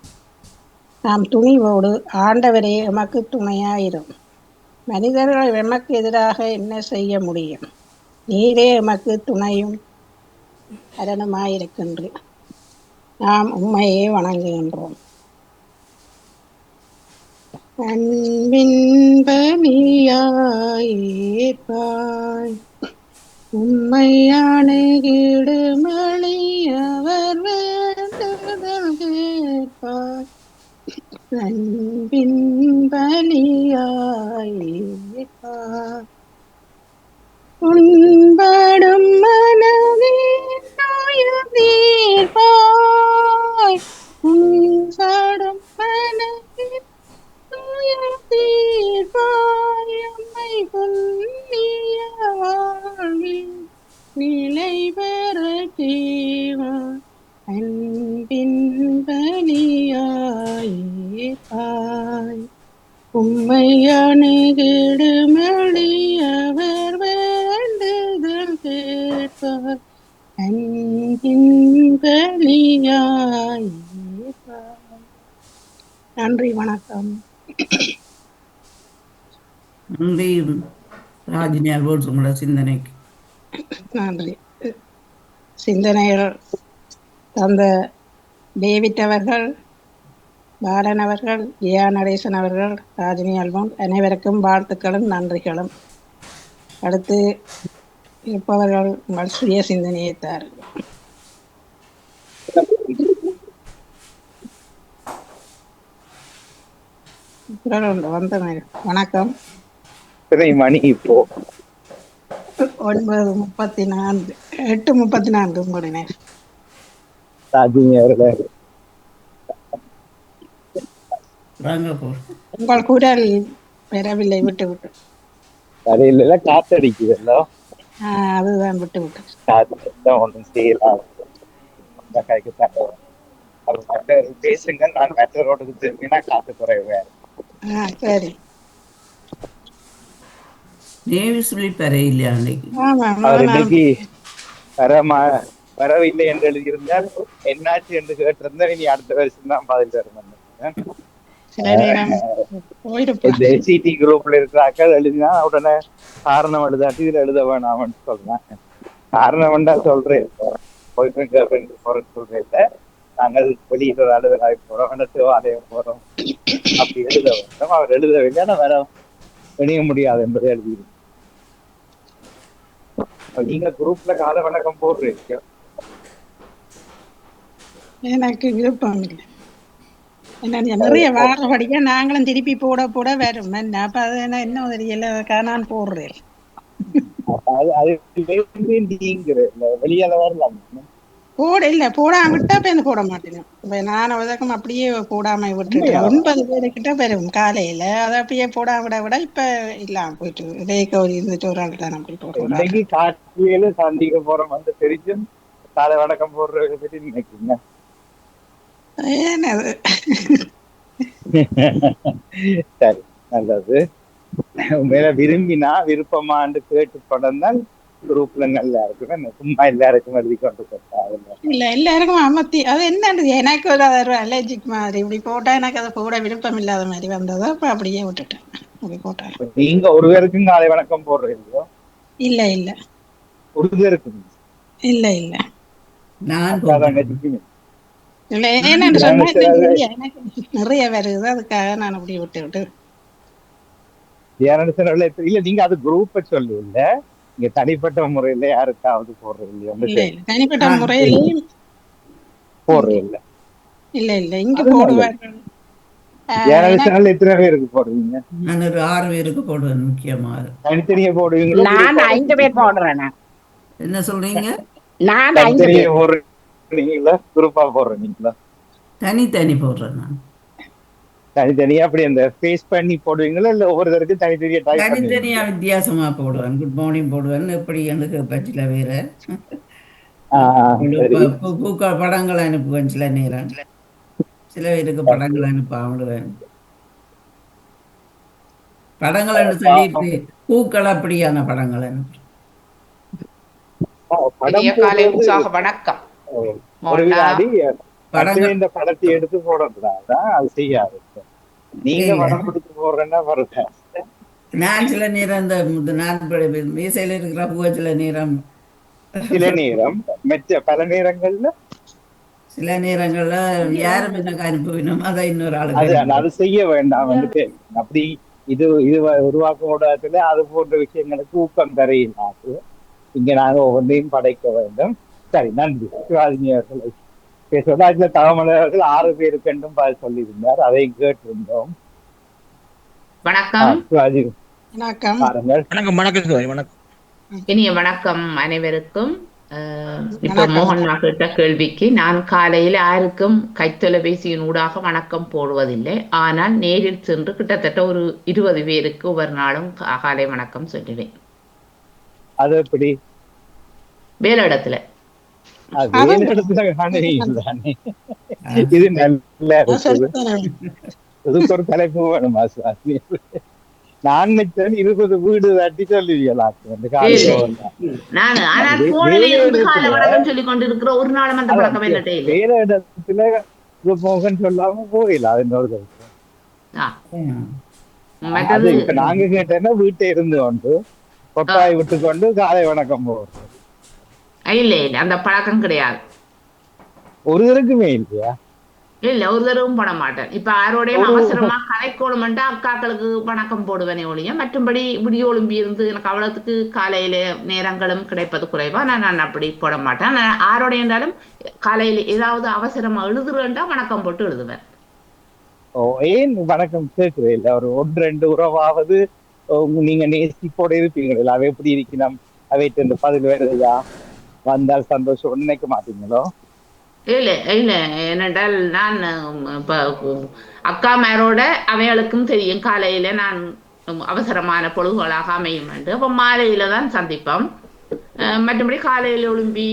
நாம் துணிவோடு ஆண்டவரே எமக்கு துணையாயிரும். மனிதர்கள் எமக்கு எதிராக என்ன செய்ய முடியும்? நீரே எமக்கு துணையும் அரணமாயிருக்கின்றீர். நாம் உம்மையே வணங்குகின்றோம். அன்பின் பலியாயேற்பாய் உம்மை அணுகிடுமளி அவர் வேண்டுதல் கேட்பாய். அன்பின் பலியாயேற்பாய் உண்படும் மனதின் நோயும் தீர்ப்பாய். உண்படும் மனதின் நோயும் தீர்ப்பாய். உம்மை புண்ணிய வாழ்வில் நிலை பெற செய்வாய். அன்பின் பலியாயேற்பாய் உம்மை அணுகிடுமளி அவர் வேண்டுதல் கேட்பார். அன்பின் பலியாயேற்பாய். நன்றி, வணக்கம். நன்றி ராஜினி அல்போன்ஸ், உங்களோட சிந்தனைக்கு. நன்றி. சிந்தனைகள் தந்த டேவிட் அவர்கள், பாலன் அவர்கள், ஜெயா நடேசன் அவர்கள், ராஜினி அல்போன் அனைவருக்கும் வாழ்த்துக்களும் நன்றிகளும். அடுத்து இருப்பவர்கள் உங்கள் சுய சிந்தனையை தாருங்கள். வந்த வணக்கம். மணி இப்போ 9:34, 8:34 உங்களுடைய நேரம். உங்கள் குரல் பெறவில்லை, விட்டு விட்டு. காத்தடிக்குதல்லோ, அதுதான் விட்டு விட்டு. ஒன்றும் செய்யலாம். பேசுங்க, நான் மற்ற ரோட்டுக்கு திரும்பினா காத்து குறைவேன். சரி. இன்னைக்கு வரவில்லை என்று எழுதியிருந்தால் என்னாச்சு என்று கேட்டிருந்தா இனி அடுத்த வருஷம் தான் பதில் தரும். சிடி குரூப்ல இருக்கிறாக்கள் எழுதினா உடனே காரணம் எழுதாட்டி இதுல எழுத வேணாம்னு சொல்றேன். காரணம் வேண்டா சொல்றேன், சொல்றேன். நாங்கள் வெளியிட அலுவலாக போறோம், தேவாலயம் போறோம், அப்படி எழுத வேண்டும். அவர் எழுதவில்லை, ஆனா வேற இணைய முடியாது என்பதை எழுதியிருக்கு. நீங்க குரூப்ல கால வணக்கம் போடுறீங்க, எனக்கு விருப்பம் இல்லை. நிறைய வாரபடியா நாங்களும் திருப்பி போட போட வரும். அப்ப அது என்ன தெரியல, நான் போடுறேன். வெளியால வரலாம் போட இல்ல, போடாம விட்டா இப்ப போட மாட்டேன். இப்ப நான் வதக்கம் அப்படியே போடாம விட்டுட்டேன். 9 பேருக்கிட்ட வரும் காலையில, அதை அப்படியே போடாம விட விட இப்ப இல்லாம போயிட்டு ரேகவரி இருந்துட்டு ஒரு ஆள் தான் அப்படி போடுறேன். காலையில சந்திக்க போறோம் வந்து தெரிஞ்சும் காலை வணக்கம் போடுறத பத்தி நினைக்கிறீங்க. ஏனது சரி, நல்லது. மேல விரும்பினா விருப்பமாண்டு கேட்டு படம்தான் குரூப்ல நல்லா இருக்கும். சும்மா எல்லாருக்கும் எழுதி கொண்டு இல்ல, எல்லாருக்கும் அமர்த்தி அது என்னன்றது எனக்கு ஒரு அலர்ஜிக் மாதிரி இப்படி போட்டா எனக்கு அதை போட விருப்பம் இல்லாத மாதிரி வந்ததோ, அப்ப அப்படியே விட்டுட்டேன். அப்படி போட்டேன். நீங்க ஒரு பேருக்கும் காலை வணக்கம் போடுறீங்களோ? இல்ல இல்ல, ஒரு பேருக்கு இல்ல இல்ல, நான் இல்ல. ஏன்னு சொன்னா எனக்கு நிறைய வருது, அதுக்காக நான் அப்படி விட்டு விட்டு. இல்ல, நீங்க அது குரூப்ப சொல்லு, இல்ல இங்க தனிப்பட்ட முறையில யாருக்காவது போடுறது இல்லையா? தனிப்பட்ட முறையிலையும் போடுறது இல்ல. இல்ல இல்ல, இங்க போடுவார்கள். எத்தனை பேருக்கு போடுவீங்க? நான் ஒரு 6 பேருக்கு போடுவேன். முக்கியமா தனித்தனியா போடுவீங்களா? நான் 5 பேர் போடுறேன். என்ன சொல்றீங்க? நான் 5 பேர் போடுறீங்களா, குரூப்பா போடுறீங்களா? தனித்தனி போடுறேன். நான் தனித்தனியா அப்படி அந்த ஃபேஸ் பண்ணி போடுவீங்களா, இல்ல ஒவ்வொருத்தருக்கு தனித்தனியா வித்தியாசமா போடுவேன். குட் மார்னிங் போடுவேன். எப்படி எனக்கு பச்சில வேற பூக்கள் படங்கள் அனுப்புவேன். சில நேரம் சில பேருக்கு படங்கள் அனுப்பாவிடுவேன். படங்கள் சொல்லிட்டு பூக்கள் அப்படியான படங்கள் அனுப்பு. வணக்கம். இந்த படத்தை எடுத்து போடக்கூடாது, அது செய்யாது. நீங்க படம் பிடிச்சு போடுறேன்னா நான் சில நேரம் நான் மீசையில் இருக்கிற பூவை சில நேரம் சில நேரம் மெச்ச பல நேரங்கள்ல சில நேரங்கள்ல யாரும் எனக்கு அனுப்புவினோம் அதை இன்னொரு அது ஆளுக்கு அது செய்ய வேண்டாம் வந்துட்டு அப்படி இது உருவாக்க கூடாதுல அது போன்ற விஷயங்களுக்கு ஊக்கம் தரையினாது இங்க நாங்க ஒவ்வொன்றையும் படைக்க வேண்டும். சரி, நன்றி. சிவாஜி அவர்களை பேசுவோம். அதுல தகவலர்கள் 6 பேருக்கு என்றும் பதில் சொல்லியிருந்தார், அதையும் கேட்டிருந்தோம். வணக்கம். சிவாஜி வணக்கம். பாருங்கள். வணக்கம் வணக்கம் வணக்கம். இனிய வணக்கம் அனைவருக்கும். இப்ப மோகன் கேட்ட கேள்விக்கு நான் காலையில் யாருக்கும் கைத்தொலைபேசியின் ஊடாக வணக்கம் போடுவதில்லை. ஆனால் நேரில் சென்று கிட்டத்தட்ட ஒரு 20 பேருக்கு ஒவ்வொரு நாளும் காலை வணக்கம் சொல்லுவேன். அது எப்படி? வேலையிடத்துல. இது நல்லா இருக்குது. இதுக்கு ஒரு தலைப்பு வேணுமா? நான் 20 வீடு தட்டி சொல்லுவீங்களா? சொல்லிக் கொண்டிருக்கிற ஒரு நாளும் அந்த பழக்கம் வேற இடத்துல மோகன் சொல்லாம போயில அது இப்ப நாங்க கேட்டேன்னா வீட்டை இருந்து கொண்டு கொட்டாய் விட்டு கொண்டு காலை வணக்கம் போடுறோம். இல்ல இல்ல, அந்த பழக்கம் கிடையாது. ஒரு தருக்குமே இல்லையா? இல்ல, ஒரு தடவும் பண்ண மாட்டேன். இப்ப யாரோடையும் அவசரமா கலைக்கோணுமெண்டா அக்காக்களுக்கு வணக்கம் போடுவேனே ஒழிய, மற்றும்படி விடிய ஒழும்பி இருந்து எனக்கு அவ்வளவுக்கு காலையில நேரங்களும் கிடைப்பது குறைவா நான் அப்படி போட மாட்டேன். யாரோட என்றாலும் காலையில ஏதாவது அவசரமா எழுதுறேன்டா வணக்கம் போட்டு எழுதுவேன். ஏன் வணக்கம் கேட்கிறேன் இல்ல? ஒரு 1-2 உறவாவது நீங்க நேசிப்போட இருப்பீங்களா? அவை எப்படி இருக்கணும், அவைட்டு பதில் வருதையா வந்தால் சந்தோஷம் நினைக்க மாட்டீங்களோ? இல்ல இல்ல, ஏனென்றால் நான் இப்ப அக்கா மேரோட அவைகளுக்கும் தெரியும் காலையில நான் அவசரமான பொழுதுகளாக அமையும் என்று. அப்ப மாலையில தான் சந்திப்போம். மற்றபடி காலையில ஒழும்பி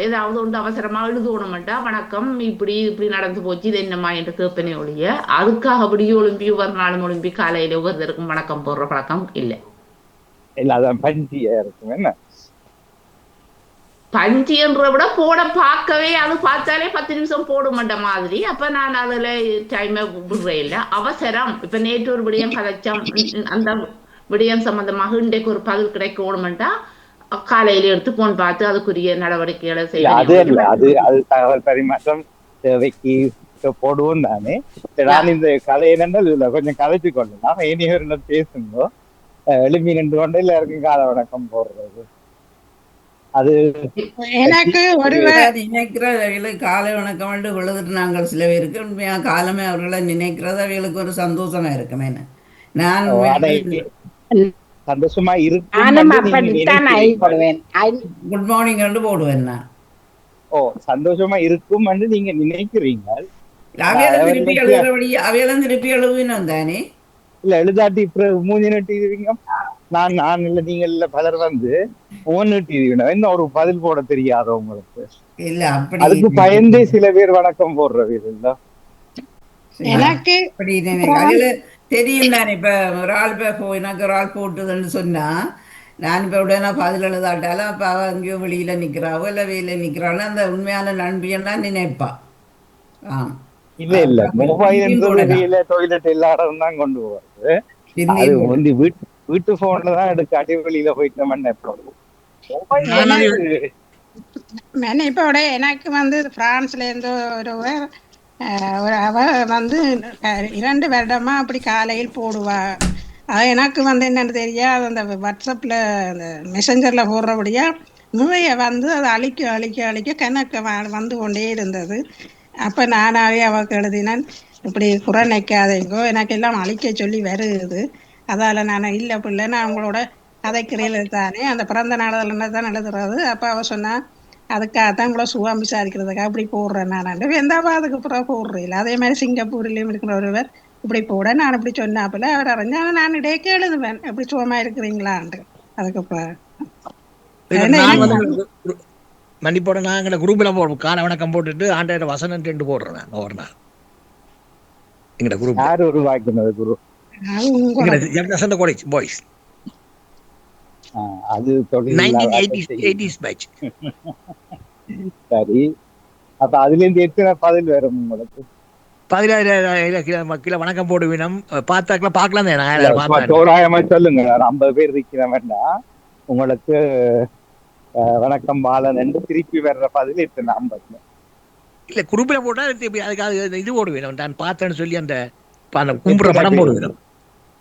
ஏதாவது ஒன்று அவசரமா எழுதணுமெண்டா வணக்கம் இப்படி இப்படி நடந்து போச்சு இது என்னம்மா என்று கேட்பனே ஒழிய, அதுக்காக அப்படியே ஒழும்பி ஒவ்வொரு நாளும் ஒழும்பி காலையில ஒவ்வொருத்தருக்கும் வணக்கம் போடுற பழக்கம் இல்லை. இல்ல, அதான் பஞ்சியா இருக்கும். என்ன பஞ்சி என்ற விட போட பார்க்கவே அது பார்த்தாலே 10 நிமிஷம் போடுமண்ட மாதிரி. அப்ப நான் அதுல டைமை விடுறேன் இல்லை. அவசரம் இப்ப நேற்று ஒரு விடயம் கதைச்சோம், அந்த விடயம் சம்பந்தமாக இன்றைக்கு ஒரு பதில் கிடைக்கணுமெண்டா காலையில எடுத்து போன் பார்த்து அதுக்குரிய நடவடிக்கைகளை செய்ய. அது இல்ல, அது தகவல் பரிமாற்றம் தேவைக்கு போடுவோம் தானே. நான் இந்த கதை என்னென்றால் இதுல கொஞ்சம் கதைச்சு கொள்ளலாம். இனியவர் பேசுங்கோ எழுப்பி நின்று கொண்டு எல்லாருக்கும் கால வணக்கம் போடுறது. அது எனக்கு நினைக்கிற காலை வணக்கம் விழுதுட்டு நாங்கள் சில பேருக்கு உண்மையா காலமே அவர்களை நினைக்கிறது அவர்களுக்கு ஒரு சந்தோஷமா இருக்குமே. நான் சந்தோஷமா குட் மார்னிங் போடுவேன் நான். சந்தோஷமா இருக்கும் நீங்க நினைக்கிறீங்க. அவையெல்லாம் திருப்பி எழுவினோம் தானே. இல்ல எழுதாட்டி மூஞ்சி நட்டிடுவீங்க. நான் இல்ல நீங்க இல்ல பலர் என்ன ஒரு பதில் போட தெரியாத உங்களுக்கு இல்ல. அப்படி அதுக்கு பயந்தே சில பேர் வணக்கம் போடுறது இல்ல. எனக்கு தெரியும் தானே. இப்ப ஒரு ஆள் எனக்கு ஒரு ஆள் போட்டுதுன்னு சொன்னா நான் இப்ப உடனே பதில் எழுதாட்டாலும் அப்ப அவ அங்கேயோ வெளியில நிக்கிறாவோ இல்ல வெளியில நிக்கிறாள் அந்த உண்மையான நண்பியன்னா நினைப்பா. இல்ல இல்ல, மொபைல் டாய்லெட் எல்லா இடம் தான் கொண்டு போறது. அது வந்து வீட்டு போன்ல தான் எடுக்க அடி வெளியில போயிட்டோம்னு இப்ப எனக்கு வந்து பிரான்ஸ்ல இருந்து அவ வந்து 2 வருடமா அப்படி காலையில் போடுவா. அது எனக்கு வந்து என்னன்னு தெரியாது, அந்த வாட்ஸ்அப்ல அந்த மெசஞ்சர்ல போடுறபடியா நிறைய வந்து அதை அழிக்க கணக்கு வந்து கொண்டே இருந்தது. அப்ப நானாவே அவக்கு எழுதினேன், இப்படி குறை நிற்காதீங்கோ, எனக்கு எல்லாம் அழிக்க சொல்லி வருது. அதால நான் இல்லை பிள்ளை நான் உங்களோட கதைக்கிறேன் தானே, அந்த பிறந்த நாளில் தான் எழுதுறது. அப்போ அவ சொன்னா அதுக்காகத்தான் கூட சுகம் விசாரிக்கிறதுக்காக இப்படி போடுறேன் நான். வெந்தாப்பா அதுக்கு அப்புறம் போடுறேன். அதே மாதிரி சிங்கப்பூர்லேயும் இருக்கிற ஒருவர் இப்படி போட நான் இப்படி சொன்னாப்புல அவர் அறிஞ்சா நான் இடையே எழுதுவேன் எப்படி சுகமா இருக்கிறீங்களான்ட்டு. அதுக்கப்புறம் மன்னிப்போட நாங்கள் குரூப்ல போடுவோம் காலை வணக்கம் போட்டுட்டு ஆண்ட வசனம் 2 போடுறேன் ஒரு நாள். எங்கட குரூப் யார் உருவாக்கினது குரு? பாய்ஸ். அது 1980s பேட்ச். சரி, அப்ப அதுல இருந்து எத்தனை பதில் வரும் உங்களுக்கு? கீழே வணக்கம் போடுவினம் பார்த்தாக்கலாம் பார்க்கலாம் இல்ல, தான் பார்த்தேன். தோராயமா சொல்லுங்க. ஒரு 50 பேர் இருக்கிற வேண்டாம் உங்களுக்கு வணக்கம் பாலன் என்று திருப்பி வர்ற பதில் இத்தனை 50. இல்ல குரூப்பில் போட்டா அதுக்கு இது போடுவேன். நான் பார்த்தேன்னு சொல்லி அந்த கும்புற படம் போடுவேன்.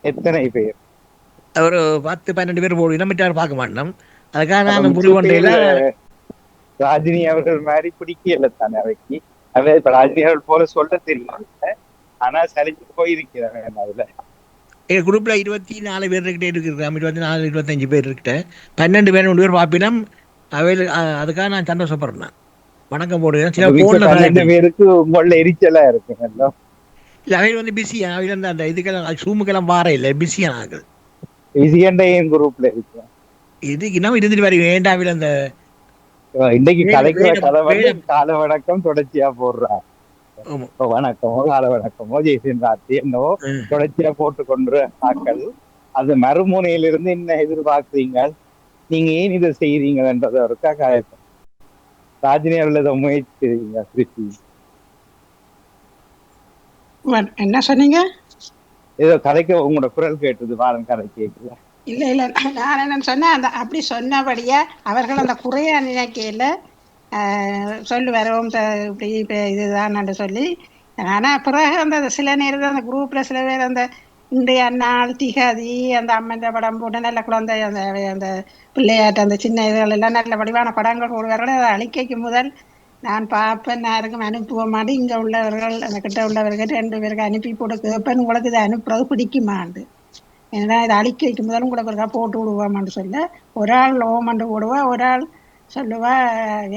எத்தனை பேர்? ஒரு 10-12 பேர் போடுவேன். மிட்டார் பார்க்க மாட்டோம். அதுக்காக நான் புரிவண்டையில ராஜினி அவர்கள் மாதிரி பிடிக்கல தானே அவைக்கு. அவை இப்ப ராஜினி அவர்கள் போல சொல்ல தெரியும். ஆனா சலிச்சு போயிருக்கிறேன். அதுல எங்க குரூப்ல 24 பேர் இருக்கிட்டே இருக்கிறோம். 24-25 பேர் இருக்கிட்ட 12 பேர் 3 பேர் பார்ப்பினம். அவையில் அதுக்காக நான் சந்தோஷப்படுறேன். வணக்கம் போடுவேன். சில 12 பேருக்கு உங்கள எரிச்சலா இருக்கும். இல்ல அவையில் பிஸியா அவையில் அந்த இதுக்கெல்லாம் சூமுக்கெல்லாம் வார இல்லை பிஸியா நாங்கள் என் குரூப்ல இருக்கு. இதுக்கு இன்னும் இருந்துட்டு வர வேண்டாம். அந்த இன்னைக்கு கலைக்கிற கதை வந்து கால வணக்கம் தொடர்ச்சியா போடுறான். வணக்கமோ கால வணக்கமோ ஜெய்சின் ராத்தி என்னவோ தொடர்ச்சியா போட்டு கொண்டு ஆக்கள் அது மறுமுனையிலிருந்து என்ன எதிர்பார்க்குறீங்க, நீங்க ஏன் இதை செய்யறீங்கன்றத ஒருக்கா காயப்போம். ராஜினி அவர்கள் இதை முயற்சிக்கிறீங்க திருப்பி. என்ன சொன்னீங்க? ஏதோ கதைக்க உங்களோட குரல் கேட்டது வாரம் கதை கேட்கல. இல்ல இல்ல நான் என்ன சொன்னேன், அந்த அப்படி சொன்னபடியா அவர்கள் அந்த குறையா நினைக்கையில சொல்லு வரவும் இப்படி இதுதான் சொல்லி. ஆனா பிறகு அந்த சில நேரத்தில் அந்த குரூப்ல சில பேர் அந்த இன்றைய நாள் திகாதி அந்த அம்மன் படம் போட்டு நல்ல குழந்தை அந்த அந்த பிள்ளையாட்டு அந்த சின்ன இதுகள் எல்லாம் நல்ல வடிவான படங்கள் போடுவார்கள். அதை அழிக்கைக்கு முதல் நான் பார்ப்பேன், யாருக்கும் அனுப்புவ மாட்டேன். இங்க உள்ளவர்கள் அந்த கிட்ட உள்ளவர்கள் 2 பேருக்கு அனுப்பி போட்டு கேட்பேன், உங்களுக்கு இதை அனுப்புறது பிடிக்குமாண்டு. ஏன்னா இதை அழிக்கைக்கு முதலும் உங்களுக்கு இருக்கா போட்டு விடுவாமான்னு சொல்ல ஒரு ஆள் ஓமண்டு போடுவா, ஒரு ஆள் சொல்லுவா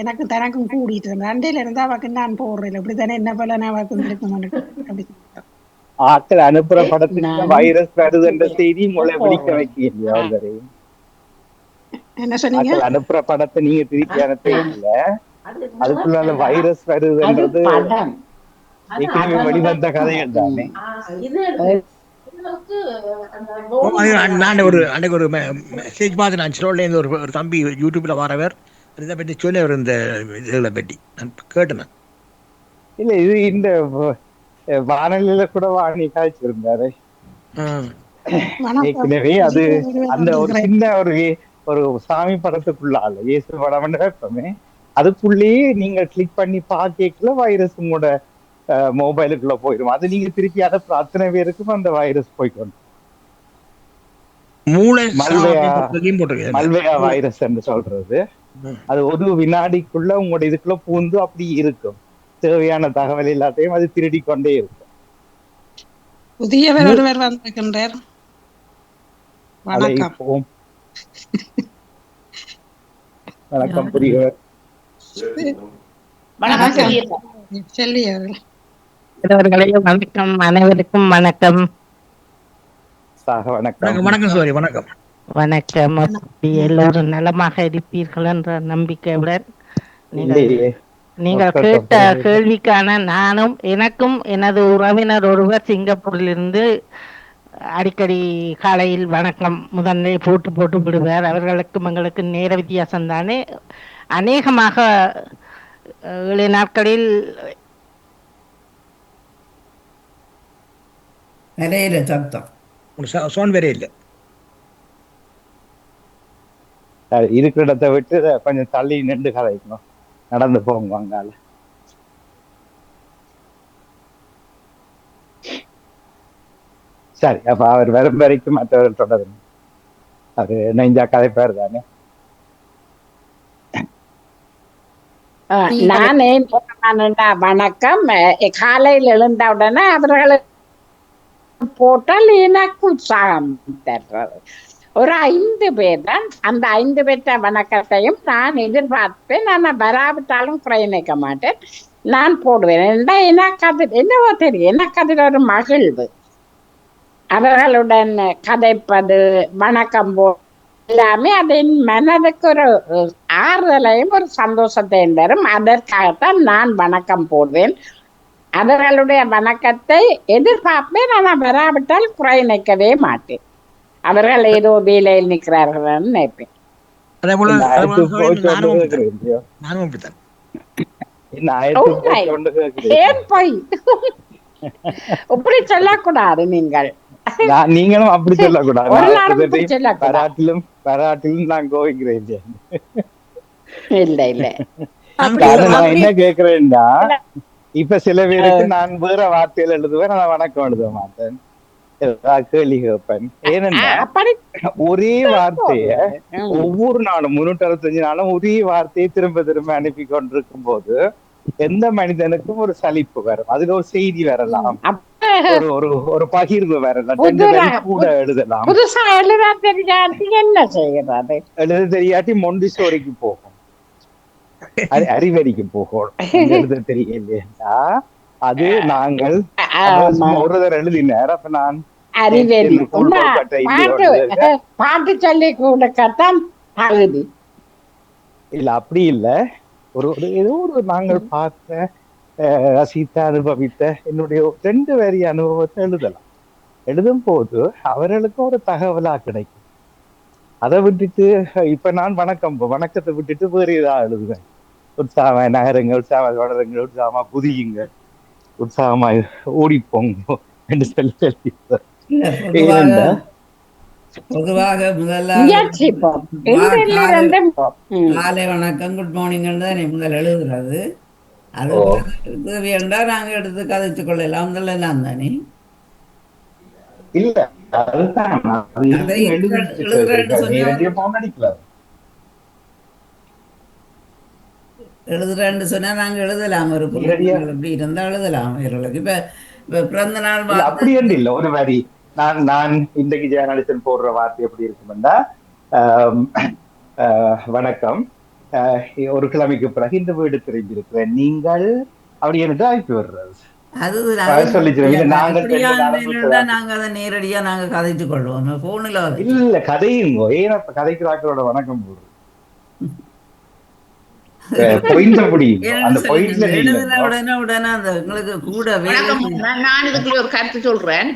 எனக்கு தனக்கும் கூடிட்டு இருந்தேன். அண்டையில இருந்தா வாக்கு நான் போடுறேன் இப்படி தானே என்ன போல நான் வாக்கு அப்படி ஆட்கள் அனுப்புற படத்துக்கு வைரஸ் வருதுன்ற செய்தி உங்களை பிடிக்க வைக்கலையா? என்ன சொன்னீங்க? அனுப்புற படத்தை நீங்க திருப்பி அனுப்பல, அதுக்குள்ள அந்த வைரஸ் வருதுன்றது வெளிவந்த கதைகள் தானே. நான் ஒரு மெசேஜ் பார்த்து நான் சிலோல ஒரு தம்பி யூடியூப்ல வரவர் இதை பற்றி சொன்னவர் இந்த இதுகளை பற்றி நான் கேட்டேன். இல்ல இது இந்த வானொலியில கூட வாணி காய்ச்சிருந்தாரு ஏற்கனவே. அது அந்த ஒரு சின்ன ஒரு சாமி படத்துக்குள்ளால இயேசு படம் எப்பவுமே அதுக்குள்ளேயே நீங்க கிளிக் பண்ணி பாக்கல வைரஸ் உங்களோட மொபைலுக்குள்ள போயிடும். அது நீங்க திருப்பி அதை அத்தனை பேருக்கும் அந்த வைரஸ் போய்க்கணும். மல்வேயா வைரஸ் என்று சொல்றது அது ஒரு வினாடிக்குள்ள உங்களோட இதுக்குள்ள பூந்து அப்படி இருக்கும். தேவையான தகவல் எல்லாத்தையும் அது திருடி கொண்டே இருக்கும். புதியவர் ஒருவர் வந்திருக்கின்றார். வணக்கம். வணக்கம் புதியவர். செல்வி அவர்கள். வணக்கம், அனைவருக்கும் வணக்கம். வணக்கம் சோரி, வணக்கம் வணக்கம். எல்லோரும் நலமாக இருப்பீர்கள் என்ற நம்பிக்கையுடன் நீங்கள் கேட்ட கேள்விக்கான நானும் எனக்கும் எனது உறவினர் ஒருவர் சிங்கப்பூரிலிருந்து அடிக்கடி காலையில் வணக்கம் முதன்மை போட்டு விடுவார். அவர்களுக்கும் எங்களுக்கு நேர வித்தியாசம் தானே. அநேகமாக 7 நாட்களில் நிறைய சத்தம் இருக்கிற இடத்தை விட்டு கொஞ்சம் தள்ளி நின்று கதைக்கணும். நடந்து போங்க அங்கால. சரி, அப்ப அவர் வரும் வரைக்கும் மற்றவர்கள் தொடரும். அது நெஞ்சா கதைப்பார் தானே. நான் ஏன் போனேன்னா வணக்கம் காலையில் எழுந்த உடனே அவர்களுக்கு போட்டால் எனக்கு உற்சாகம் தர்றது. ஒரு 5 பேர் தான். அந்த 5 பேர்த்த வணக்கத்தையும் நான் எதிர்பார்ப்பேன். நான் வராவிட்டாலும் குறை நினைக்க மாட்டேன், நான் போடுவேன். எனக்கு அது என்னவோ தெரியும், எனக்கு அதில் ஒரு மகிழ்வு. அவர்களுடன் கதைப்பது வணக்கம் எல்லாமே அது என் மனதுக்கு ஒரு ஆறுதலையும் ஒரு சந்தோஷத்தையும் தரும். அதற்காகத்தான் நான் வணக்கம் போடுவேன். அவர்களுடைய வணக்கத்தை எதிர்பார்ப்பேன். நான் வராவிட்டால் குறை நிற்கவே மாட்டேன். அவர்கள் ஏதோ வேலையில் நிற்கிறார்கள் நினைப்பேன். இப்படி சொல்லக்கூடாது நீங்கள். நீங்களும் அப்படி சொல்லக்கூடாது. ஒரு நாளும் இப்படி சொல்லக்கூடாது. பாராட்டிலும் நான் கோவிக்கிறேன். இல்ல இல்ல நான் என்ன கேக்குறேன்னா, இப்ப சில பேருக்கு நான் வேற வார்த்தையில எழுதுவேன், நான் வணக்கம் எழுத மாட்டேன், கேள்வி கேட்பேன். ஏனென்றா ஒரே வார்த்தைய ஒவ்வொரு நாளும் 365 நாளும் ஒரே வார்த்தையை திரும்ப திரும்ப அனுப்பி கொண்டிருக்கும் போது எந்த மனிதனுக்கும் ஒரு சலிப்பு வரும். அதுல ஒரு செய்தி வரலாம், ஒரு பகிர்வு வரலாம், கூட எழுதலாம். புதுசா எழுத தெரியாட்டி என்ன செய்யறது? எழுத தெரியாட்டி மொண்டிசோரிக்கு போகும், அறிவறிக்கு போகும். எழுத தெரியலையா? அது நாங்கள் ஒரு தடவை எழுதினார். அப்ப நான் அறிவறி பாட்டு சொல்லி கொடுக்கத்தான் தகுதி இல்ல, அப்படி இல்ல. ஏதோ ஒரு நாங்கள் பார்த்த ரசித்த அனுபவித்த என்னுடைய 2 வரி அனுபவத்தை எழுதலாம். எழுதும் போது அவர்களுக்கு ஒரு தகவலா கிடைக்கும். அதை விட்டுட்டு இப்ப நான் வணக்கத்தை விட்டுட்டு வேறு ஏதாவது எழுதுவேன். உற்சாகமா நகருங்க, உற்சாகமா வளருங்க, உற்சாகமா புதியுங்க, உற்சாகமா ஓடிப்போங்க என்று சொல்லி பொதுவாக முதல்ல காலை வணக்கம் குட் மார்னிங் தான் முதல் எழுதுறது. அது தேவையண்டா நாங்க எடுத்து கதைச்சு கொள்ளலாம் எல்லாம் தானே. இல்ல எழுதுறேன்னு சொன்னா நாங்க எழுதலாம், ஒரு எப்படி இருந்தா எழுதலாம். இப்ப பிறந்த நாள் அப்படி என்று இல்ல, ஒரு வரி நான் இன்றைக்கு ஜெயலலிதன் போடுற வார்த்தை எப்படி இருக்கும்னா, வணக்கம், ஒரு கிழமைக்கு பிறகு இந்த வீடு திரும்பியிருக்கிறேன், நீங்கள் அப்படி என்று அழைப்பு வர்றது. நாங்க அதை நேரடியா நாங்க கதைச்சு கொள்வோம் போன்ல. இல்ல கதையுங்கோ, ஏன் கதைக்கிறாக்களோட வணக்கம் போடுறது ஒரு கருத்து சொல்றேன்.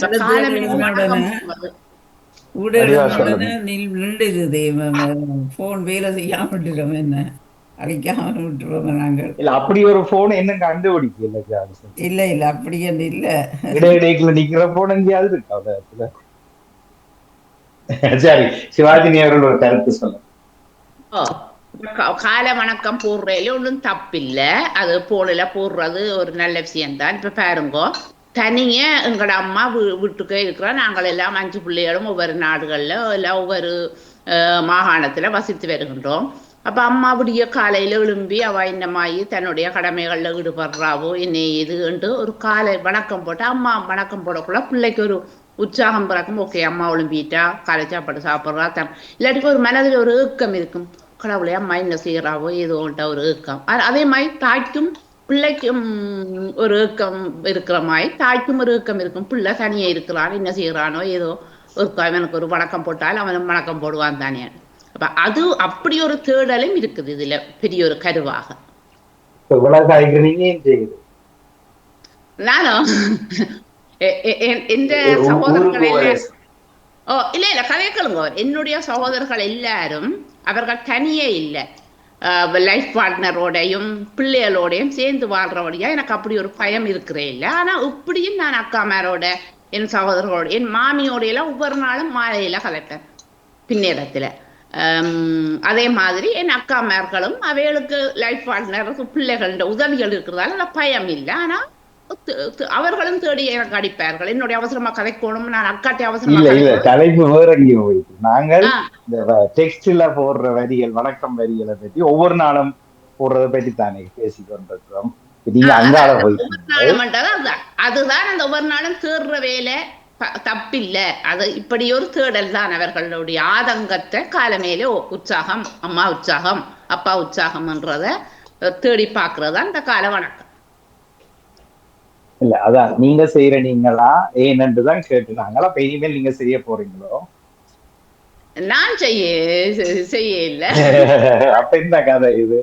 வேலை செய்யாம விட்டுறோம், என்ன அழிக்காம விட்டுருவோம் நாங்கள். அப்படி ஒரு போன் என்ன கண்டுபிடிக்கல. இல்ல இல்ல அப்படி இல்ல, இடையிடைக்குள்ள நிக்கிற போன் எங்கேயாவது இருக்கா? சரி, சிவாஜினி அவர்கள் ஒரு கருத்து சொல்ல. காலை வணக்கம் போடுறதுல ஒன்றும் தப்பில்லை, அது போல போடுறது ஒரு நல்ல விஷயம்தான். இப்ப பாருங்கோ, தனிய எங்களோட அம்மா வீட்டுக்கே இருக்கிறா, நாங்கள் எல்லாம் 5 பிள்ளைகளும் ஒவ்வொரு நாடுகள்ல எல்லாம் ஒவ்வொரு மாகாணத்துல வசித்து வருகின்றோம். அப்ப அம்மா விடிய காலையில எழும்பி அவ இன்னமாயி தன்னுடைய கடமைகள்ல ஈடுபடுறாவோ என்ன இதுன்ட்டு ஒரு காலை வணக்கம் போட்டா, அம்மா வணக்கம் போடக்குள்ள பிள்ளைக்கு ஒரு உற்சாகம் பிறக்கும். ஓகே, அம்மா எழும்பிட்டா, காலை சாப்பாடு சாப்பிட்றா. இல்லாட்டிக்கு ஒரு மனதில் ஒரு ஏக்கம் இருக்கும், கடவுளே அம்மா என்ன செய்யறாவோ ஏதோன்ட்ட ஒரு ஏக்கம். அதே மாதிரி தாய்க்கும் பிள்ளைக்கும் ஒரு ஏக்கம் இருக்கிற மாதிரி தாய்க்கும் ஒரு ஏக்கம் இருக்கும். பிள்ளை தனியே இருக்கிறான், என்ன செய்யறானோ ஏதோ ஒரு அவனுக்கு ஒரு வணக்கம் போட்டால் அவனும் வணக்கம் போடுவான் தானே. அப்ப அது அப்படி ஒரு தேடலும் இருக்குது இதுல பெரிய ஒரு கருவாக. நானும் எந்த சகோதரர்கள் இல்ல கதைகளுங்க, என்னுடைய சகோதரர்கள் எல்லாரும் அவர்கள் தனியே இல்லை, லைஃப் பார்ட்னரோடையும் பிள்ளைகளோடையும் சேர்ந்து வாழ்றவடையா. எனக்கு அப்படி ஒரு பயம் இருக்கிறே இல்லை. ஆனா இப்படியும் நான் அக்காமாரோட என் சகோதரர்களோட என் மாமியோட எல்லாம் ஒவ்வொரு நாளும் மாலையில கலைப்பேன் பின்னேரத்துல. அதே மாதிரி என் அக்காமார்களும் அவைகளுக்கு லைஃப் பார்ட்னர் பிள்ளைகள உதவிகள் இருக்கிறதால பயம் இல்லை. ஆனா அவர்களும் தேடி எனக்கு அடிப்பார்கள், என்னுடைய அவசரமா கதைக்கணும், நான் அக்காட்டி அவசரமா தலைப்பு வேற எங்கேயும் போயிட்டு நாங்கள் இந்த டெக்ஸ்ட்ல போடுற வரிகள் வணக்கம் வரிகளை பற்றி ஒவ்வொரு நாளும் போடுறதை பற்றி தானே பேசிக்கொண்டிருக்கிறோம். அதுதான் அந்த ஒவ்வொரு நாளும் தேடுற வேலை தப்பில்லை. அது இப்படி ஒரு தேடல் தான். அவர்களுடைய ஆதங்கத்தை காலமேலே உற்சாகம், அம்மா உற்சாகம், அப்பா உற்சாகம்ன்றத தேடி பாக்குறதா இந்த கால வணக்கம். இல்ல அதான் நீங்க செய்யற நீங்களா ஏனென்றுதான் கேட்டுனாங்களா? அப்ப இனிமேல் நீங்க செய்ய போறீங்களோ? நான் செய்ய இல்ல. அப்ப இந்த கதை இது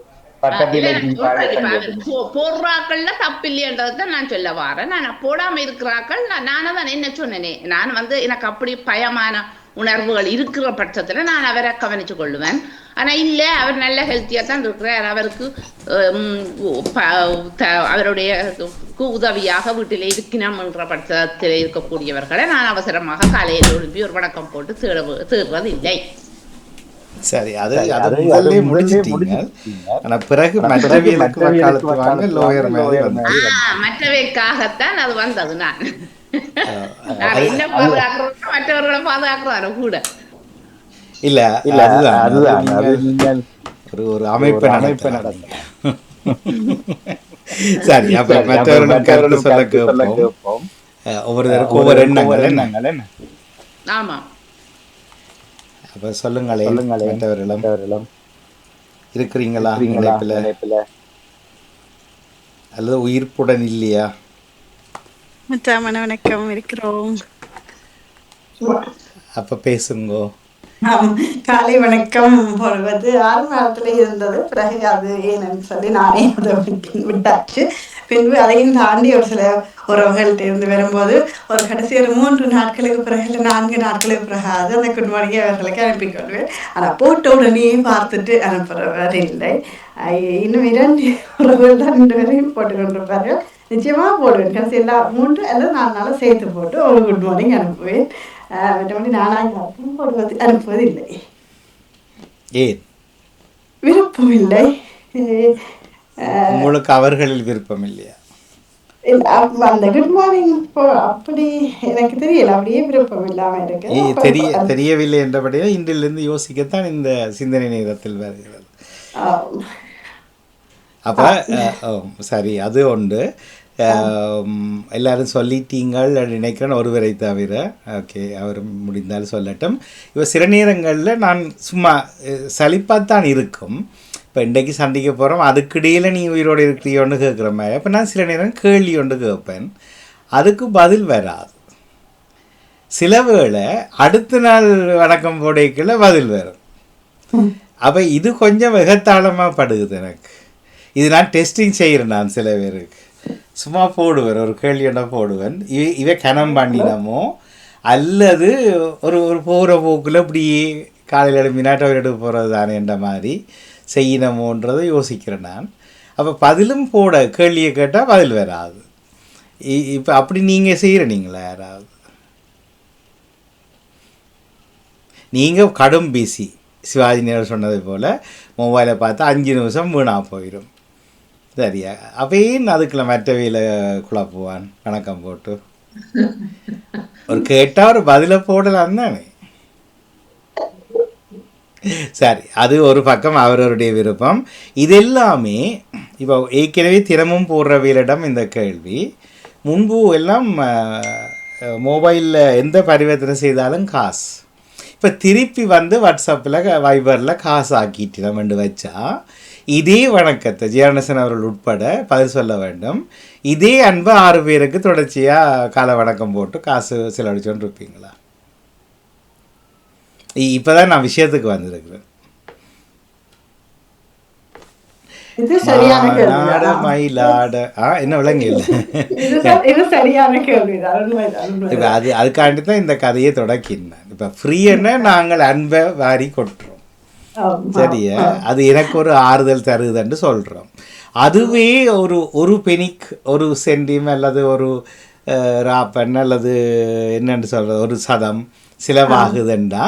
போடுறாக்கள்ல தப்பு இல்லையன்றதான் நான் சொல்ல வரேன். நான் போடாம இருக்கிறாக்கள் நானதான் என்ன சொன்னேனே, நான் வந்து எனக்கு அப்படி பயமான உணர்வுகள் இருக்கிற பட்சத்தில் நான் அவரை கவனித்து கொள்ளுவேன். ஆனால் இல்லை, அவர் நல்ல ஹெல்த்தியாக தான் இருக்கிறார், அவருக்கு அவருடைய உதவியாக வீட்டில் இருக்கணும் என்ற பட்சத்தில் இருக்கக்கூடியவர்களை நான் அவசரமாக காலையில் எழுப்பி ஒரு வணக்கம் போட்டு தேடுவதில்லை. சரி, அது முதல்ல முடிச்சிட்டீங்க. ஆனா பிறகு மற்றவைக்காகத்தான் அது வந்தது. நான் என்ன பாதுகாக்கிறோம், மற்றவர்களை பாதுகாக்கிறாரு கூட இல்ல. அதுதான் ஒரு அமைப்பு நடந்த. சரி, அப்ப மற்றவர்களும் கருத்து சொல்ல கேட்போம். ஒவ்வொருத்தருக்கும் ஒவ்வொரு எண்ணங்கள். ஆமா, அப்ப சொல்லுங்களேன். மற்றவர்களும் இருக்கிறீங்களா இணைப்பில் அல்லது உயிர்ப்புடன் இல்லையா? வணக்கம், இருக்கிறோம். அப்ப பேசுங்கோ. காலை வணக்கம் போடுவது ஆரம்பத்துல இருந்தது, பிறகு அது ஏன்னு சொல்லி நானே அதை விட்டாச்சு. பின்பு அதையும் தாண்டி ஒரு சில உறவுகள்கிட்ட இருந்து வரும்போது ஒரு கடைசி ஒரு 3 நாட்களுக்கு பிறகு இல்லை 4 நாட்களுக்கு பிறகு அந்த குட் மார்னிங் அவர்களுக்கு அனுப்பி கொள்வேன். ஆனால் போட்ட உடனே பார்த்துட்டு அனுப்புறவர் இல்லை. இன்னும் 2 உறவுகள் தான் 2 பேரையும் போட்டுக்கொண்டிருப்பார்கள். நிச்சயமாக போடுவேன். கடைசி எல்லாம் 3 அல்லது 4 நாளும் சேர்த்து போட்டு ஒரு குட் மார்னிங் அனுப்புவேன். மற்றபடி நானாக அனுப்புவது இல்லை. ஏன் விருப்பம் இல்லை. உங்களுக்கு அவர்களில் விருப்பம் இல்லையா? அந்த குட் மார்னிங் அப்படி எனக்கு தெரியல, அப்படியே விருப்பம் இல்லாம இருக்கு. தெரியவில்லை என்றபடியா இன்றிலிருந்து யோசிக்கத்தான் இந்த சிந்தனை நேரத்தில் வருகிறது. அப்ப சரி, அது ஒன்று. எல்லாரும் சொல்லிட்டீங்கள் நினைக்கிறேன், ஒருவரை தவிர. ஓகே, அவர் முடிந்தால் சொல்லட்டும். இப்போ சில நேரங்களில் நான் சும்மா சலிப்பாத்தான் இருக்கும். இப்போ இன்றைக்கு சந்திக்க போகிறோம், அதுக்கிடையில் நீ உயிரோடு இருக்கிறியோன்னு கேட்குற மாதிரி. அப்போ நான் சில நேரம் கேள்வி ஒன்று கேட்பேன், அதுக்கு பதில் வராது. சில வேளை அடுத்த நாள் வணக்கம் போடைக்குள்ள பதில் வரும். அப்போ இது கொஞ்சம் வெகத்தாளமாக படுகுது எனக்கு. இது நான் டெஸ்டிங் செய்கிறேன். நான் சில பேருக்கு சும்மா போடுவேன், ஒரு கேள்வியோட போடுவேன். இவை கனம் பண்ணினமோ அல்லது ஒரு போகிற போக்கில் இப்படி காலையில் எழுப்பினாட்டு அவர் எடுக்க போகிறது தானே என்ற மாதிரி செய்யணுமோன்றதை யோசிக்கிறேன் நான். அப்போ பதிலும் போட கேள்வியை கேட்டால் பதில் வராது. இப்போ அப்படி நீங்கள் செய்கிறீங்களா? யாராவது நீங்கள் கடும் பிஸி, சிவாஜி நேரு சொன்னதை போல் மொபைலை பார்த்தா 5 நிமிஷம் வீணாக போயிடும். சரியா? அப்பயும் அதுக்குள்ள மற்றவையில் குழப்புவான் வணக்கம் போட்டு. ஒரு கேட்டால் ஒரு பதிலை போடலாம் தானே. சரி, அது ஒரு பக்கம் அவரவருடைய விருப்பம். இது எல்லாமே இப்போ ஏற்கனவே தினமும் போடுறவையிடம் இந்த கேள்வி. முன்பு எல்லாம் மொபைலில் எந்த பரிவர்த்தனை செய்தாலும் காசு. இப்போ திருப்பி வந்து வாட்ஸ்அப்பில் வைபரில் காசு ஆக்கிட்டு நம்ம வச்சா இதே வணக்கத்தை ஜெயநேசன் அவர்கள் உட்பட பதில் சொல்ல வேண்டும். இதே அன்பு 6 பேருக்கு தொடர்ச்சியாக காலை வணக்கம் போட்டு காசு செலவழிச்சோன்னு இருப்பீங்களா? இப்போதான் நான் விஷயத்துக்கு வந்திருக்கிறேன். என்ன விளங்க இல்லை. அது அதுக்காண்டி தான் இந்த கதையை தொடக்கினேன். இப்போ ஃப்ரீன்னா நாங்கள் அன்பை வாரி கொட்டுறோம். சரியா? அது எனக்கு ஒரு ஆறுதல் தருதுன்னு சொல்கிறோம். அதுவே ஒரு பெனிக், ஒரு சென்டிம் அல்லது ஒரு ராப்பன் அல்லது என்னென்னு சொல்கிறது, ஒரு சதம் செலவாகுதுண்டா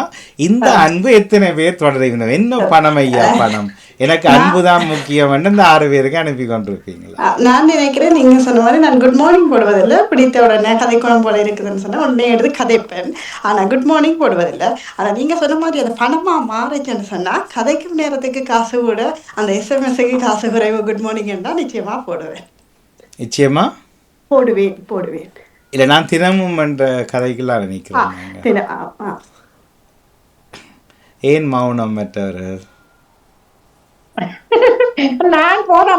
இந்த அன்பு எத்தனை பேர் தொடர்ந்து என்ன பணம் ஐயா பணம், எனக்கு அன்பு தான் முக்கியம் இந்த 6 பேருக்கு அனுப்பி கொண்டிருப்பீங்களா? நான் நினைக்கிறேன் நீங்க சொன்ன மாதிரி நான் குட் மார்னிங் போடுவதில்லை. பிடித்த உடனே கதைக்குளம் போல இருக்குதுன்னு சொன்னா உடனே எடுத்து கதைப்பேன். ஆனா குட் மார்னிங் போடுவதில்லை. ஆனா நீங்க சொன்ன மாதிரி அந்த பணமா மாறிச்சுன்னு சொன்னா கதைக்கும் நேரத்துக்கு காசு கூட, அந்த SMS-க்கு காசு குறைவு, குட் மார்னிங் என்றால் நிச்சயமா போடுவேன். நிச்சயமா போடுவேன். இல்லை, நான் தினமும் என்ற கதைக்கெல்லாம் நினைக்கிறேன். ஏன் மௌனம் மற்றவர்கள்? நான் போட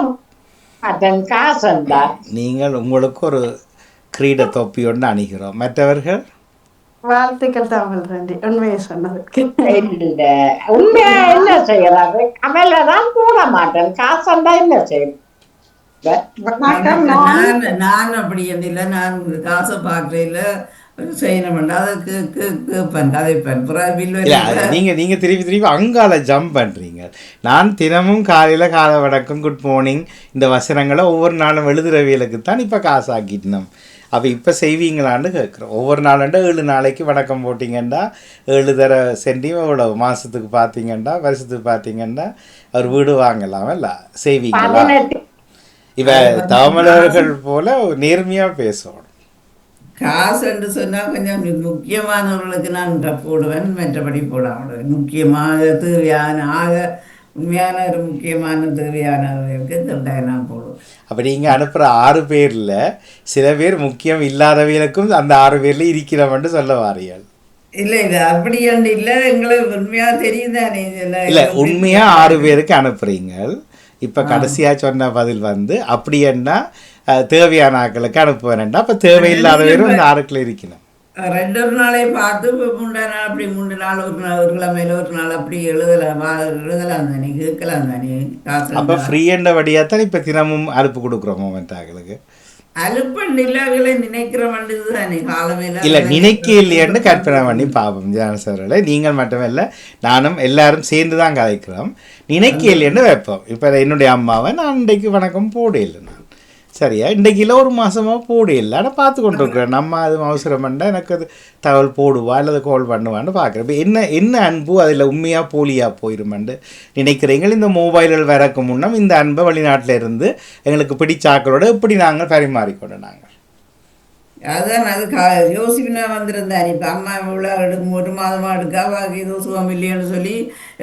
மாட்டேன், காசு. நீங்கள் உங்களுக்கு ஒரு கிரீட தொப்பி ஒன்று அணிகிறோம். மற்றவர்கள் வாழ்த்துக்கள் தமிழ். உண்மையை சொன்னதுக்கு உண்மையா என்ன செய்யறாரு? கமல தான் போட மாட்டேன், காசண்டா என்ன செய்யும்? நான் அப்படி இல்லை, நான் காசை பார்க்கல. செய்யணும் அதுக்கு கேட்பேன் கதைப்பேன் இல்ல நீங்க திருப்பி திருப்பி அங்கால ஜம்ப் பண்றீங்க. நான் தினமும் காலையில காலை வணக்கம் குட் மார்னிங் இந்த வசனங்களை ஒவ்வொரு நாளும் எழுதுறவியலுக்கு தான் இப்ப காசு ஆக்கிட்டோம். அப்போ இப்போ செய்வீங்களான்னு கேட்குறோம். ஒவ்வொரு நாளுண்டா 7 நாளைக்கு வணக்கம் போட்டிங்கன்னா 7 தர சென்டி எவ்வளோ மாதத்துக்கு பார்த்தீங்கன்னா வருஷத்துக்கு பார்த்தீங்கன்னா அவர் வீடு வாங்கலாம் இல்லை செய்வீங்களா? இவ தமிழர்கள் போல நேர்மையாக பேசணும். காசு என்று சொன்னால் கொஞ்சம் முக்கியமானவர்களுக்கு நான் போடுவேன், மற்றபடி போடாமல் முக்கியமாக தேவையான உண்மையான ஒரு முக்கியமான தேவையானவர்களுக்கு நான் போடுவேன். அப்போ நீங்கள் அனுப்புகிற 6 பேரில் சில பேர் முக்கியம் இல்லாதவர்களுக்கும் அந்த 6 பேரில் இருக்கிறவன்ட்டு சொல்ல வாரியல். இல்லை இது அப்படி இல்லை, எங்களுக்கு உண்மையாக தெரியும் தானே. இல்லை உண்மையாக 6 பேருக்கு அனுப்புகிறீங்க. இப்போ கடைசியாக சொன்ன பதில் அப்படி என்ன தேவையான ஆட்களுக்கு அனுப்புவேன்டா. அப்போ தேவையில்லாதவரும் அந்த 6க்குள்ள இருக்கணும். 2 நாளை பார்த்து 3 நாள் அப்படி 3 நாள் ஒரு கிழமையில ஒரு நாள் அப்படி எழுதலாம் தானே, கேட்கலாம் தானே. அப்போ ஃப்ரீ என்ற வழியாகத்தான் இப்போ தினமும் அனுப்பு கொடுக்குறோம் மொமெண்ட் ஆகளுக்கு. அனுப்ப நிலவுகளை நினைக்கிற வேண்டியது தானே காலமையில. இல்லை நினைக்க இல்லையான்னு கற்பனை பண்ணி பார்ப்போம் ஜானசவர்களை. நீங்கள் மட்டுமில்லை நானும் எல்லாரும் சேர்ந்து தான் கதைக்கிறோம். நினைக்க இல்லைன்னு வைப்போம். இப்போ என்னுடைய அம்மாவை நான் இன்றைக்கு வணக்கம் போடையில்லை. நான் சரியா இன்றைக்கு இல்லை ஒரு மாதமாக போடையில்லை. ஆனால் பார்த்து கொண்டு இருக்கிறேன். நம்ம அது அவசரம் பண்ணால் எனக்கு அது தகவல் போடுவா அல்லது கால் பண்ணுவான்னு பார்க்குறேன். இப்போ என்ன அன்பு அதில் உண்மையாக போலியாக போயிருமெண்டு நினைக்கிறீங்க. இந்த மொபைல்கள் வரக்கு முன்னம் இந்த அன்பை வெளிநாட்டில் இருந்து எங்களுக்கு பிடிச்ச ஆக்களோட எப்படி நாங்கள் பரிமாறிக்கொண்டு நாங்கள் அதான் அது யோசிப்பினா வந்திருந்தேன். இப்போ அம்மா இவ்வளோ ஒரு மாதமாக எடுக்கா பாக்கி ஏதோ சுகம் இல்லைன்னு சொல்லி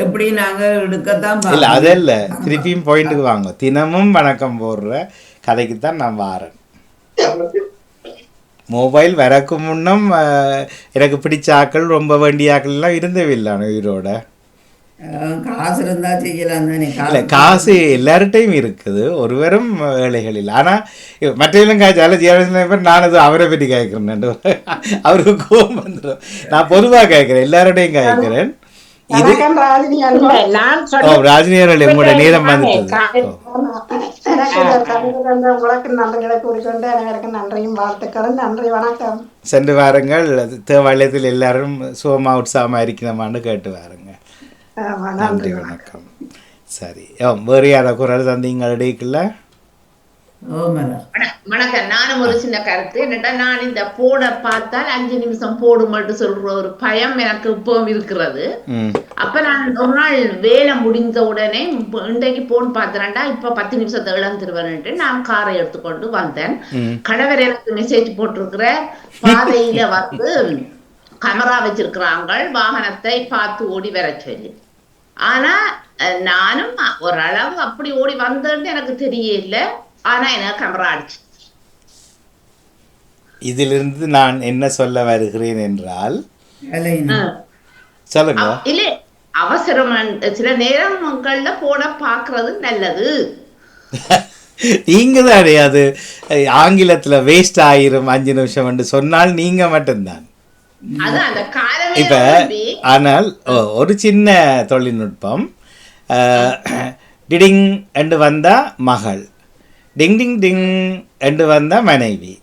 எப்படி நாங்கள் எடுக்கத்தான் இல்லை அதல்ல திருப்பியும் பாயிண்ட்டுக்கு வாங்க. தினமும் வணக்கம் போடுற கதைக்கு தான் நான் வாரேன். மொபைல் வரக்கு முன்னம் எனக்கு பிடிச்ச ஆக்கள் ரொம்ப வேண்டிய ஆக்கள்லாம் இருந்தவில்லை உயிரோட. காசு இருந்தா செய்யலாம் தானே. இல்லை காசு எல்லார்ட்டையும் இருக்குது, ஒருவரும் வேலைகள் இல்லை. ஆனால் மற்றவங்களும் காய்ச்சால ஜீவன் நான் அது அவரை பற்றி கேட்குறேன். அவருக்கு கோபம் வந்துடும். நான் பொதுவாக கேட்குறேன், எல்லாரோடையும் கேட்குறேன். இது ராஜினியர்கள் உங்களோட நேரம் வந்துட்டது. சென்று வாருங்கள். தேவாலயத்தில் எல்லாரும் சுகமா உற்சாகமா இருக்கணுமான்னு கேட்டு வாருங்க. நன்றி வணக்கம். சரி வேறு யார குரல் தந்தீங்க இடைக்குள்ள? வணக்கம். நானும் ஒரு சின்ன கருத்து என்னட்டா, நான் இந்த போட பார்த்தால் 5 நிமிஷம் போடுமென்று சொல்ற ஒரு பயம் எனக்கு இப்பவும் இருக்கிறது. அப்ப நான் ஒரு நாள் வேலை முடிந்த உடனே இன்றைக்கு போன் பார்த்தேன்டா இப்ப 10 நிமிஷத்தை இழந்துருவேன்ட்டு நான் காரை எடுத்துக்கொண்டு வந்தேன். கணவர் எனக்கு மெசேஜ் போட்டிருக்கிற பாதையில கேமரா வச்சிருக்கிறாங்க, வாகனத்தை பார்த்து ஓடி வர சொல்லி. ஆனா நானும் ஓரளவு அப்படி ஓடி வந்தேன்னு எனக்கு தெரியல. ஆனா எனக்கு கேமரா அடிச்சு. இதிலிருந்து நான் என்ன சொல்ல வருகிறேன் என்றால் சொல்லுங்க. இல்ல அவசரம் சில நேரங்கள்ல போட பாக்குறது நல்லது. நீங்க தானே அது ஆங்கிலத்துல வேஸ்ட் ஆயிரும் 5 நிமிஷம் என்று சொன்னால் நீங்க மட்டும்தான். இப்ப ஆனால் ஒரு சின்ன தொழில்நுட்பம். டிடிங் என்று வந்தா மகள், டிங் டிங் டிங் என்று வந்தா மனைவி,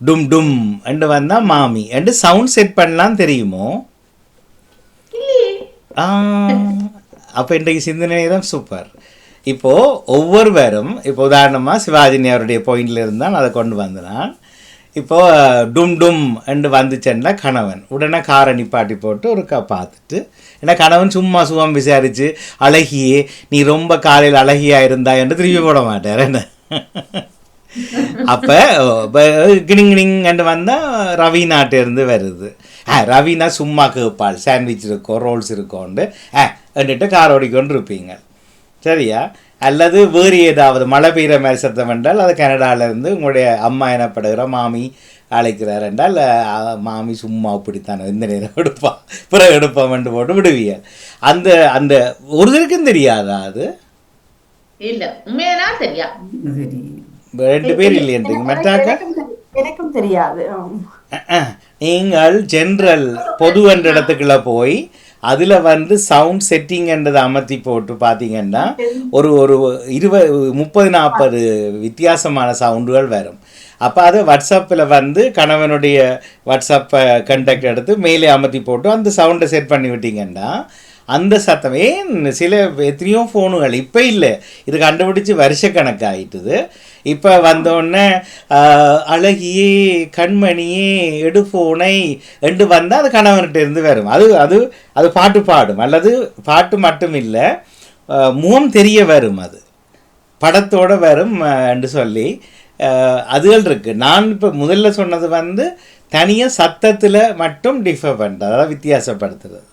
டும் டும் என்று வந்தா மாமி என்று சவுண்ட் செட் பண்ணலாம் தெரியுமோ? அப்போ இன்றைக்கு சிந்தனை நேரம் சூப்பர். இப்போது ஒவ்வொருவரும் இப்போ உதாரணமாக சிவாஜினி அவருடைய பாயிண்டில் இருந்தால் அதை கொண்டு வந்தான். இப்போது டும் டும் என்று வந்துச்சேன்னா கணவன் உடனே காரை நிப்பாட்டி போட்டு ஒரு பார்த்துட்டு, ஏன்னா கணவன் சும்மா சுகம் விசாரித்து அழகியே நீ ரொம்ப காலையில் அழகியாக இருந்தா என்று திரும்பி போட மாட்டார். என்ன அப்போ கிணிங் கிணிங் என்று வந்தால் ரவீனாட்டிருந்து வருது. ரவீனா சும்மா கேட்பாள், சாண்ட்விச் இருக்கோ ரோல்ஸ் இருக்கோண்டு என்றிட்டு கார் ஓடிக்கொண்டு இருப்பீங்க சரியா? அல்லது வேறு ஏதாவது மழை பெய்கிற மாதிரி சத்தம் என்றால் அது கனடாவிலேருந்து உங்களுடைய அம்மா எனப்படுகிற மாமி அழைக்கிறார் என்றால் மாமி சும்மா அப்படித்தானே இந்த நேரம் எடுப்பா பிறகு எடுப்பான் போட்டு விடுவீங்க. அந்த அந்த ஒருத்தருக்கும் தெரியாதா? அது இல்லை உண்மையா தெரியா? 2 பேர் இல்லையன்றீங்க மற்றாக்க எனக்கும் தெரியாது. நீங்கள் ஜென்ரல் பொது என்ற இடத்துக்குள்ள போய் அதில் வந்து சவுண்ட் செட்டிங்ன்றதை அமர்த்தி போட்டு பார்த்தீங்கன்னா ஒரு ஒரு 30-40 வித்தியாசமான சவுண்டுகள் வரும். அப்போ அதை வாட்ஸ்அப்பில் வந்து கணவனுடைய வாட்ஸ்அப்பை கண்டக்ட் எடுத்து மேலே அமர்த்தி போட்டு அந்த சவுண்டை செட் பண்ணி விட்டீங்கன்னா அந்த சத்தம் சில எத்தனையோ ஃபோனுகள் இப்போ இல்லை, இது கண்டுபிடிச்சி வருஷக்கணக்காயிட்டுது. இப்போ வந்தோடனே அழகியே கண்மணியே எடு ஃபோனை என்று வந்தால் அது கணவன்கிட்ட இருந்து வரும். அது அது அது பாட்டு பாடும், அல்லது பாட்டு மட்டும் இல்லை முகம் தெரிய வரும், அது படத்தோடு வரும் என்று சொல்லி அதுகள் இருக்குது. நான் இப்போ முதல்ல சொன்னது வந்து தனியாக சத்தத்தில் மட்டும் டிஃபர் பண்ணுறது, அதாவது வித்தியாசப்படுத்துறது.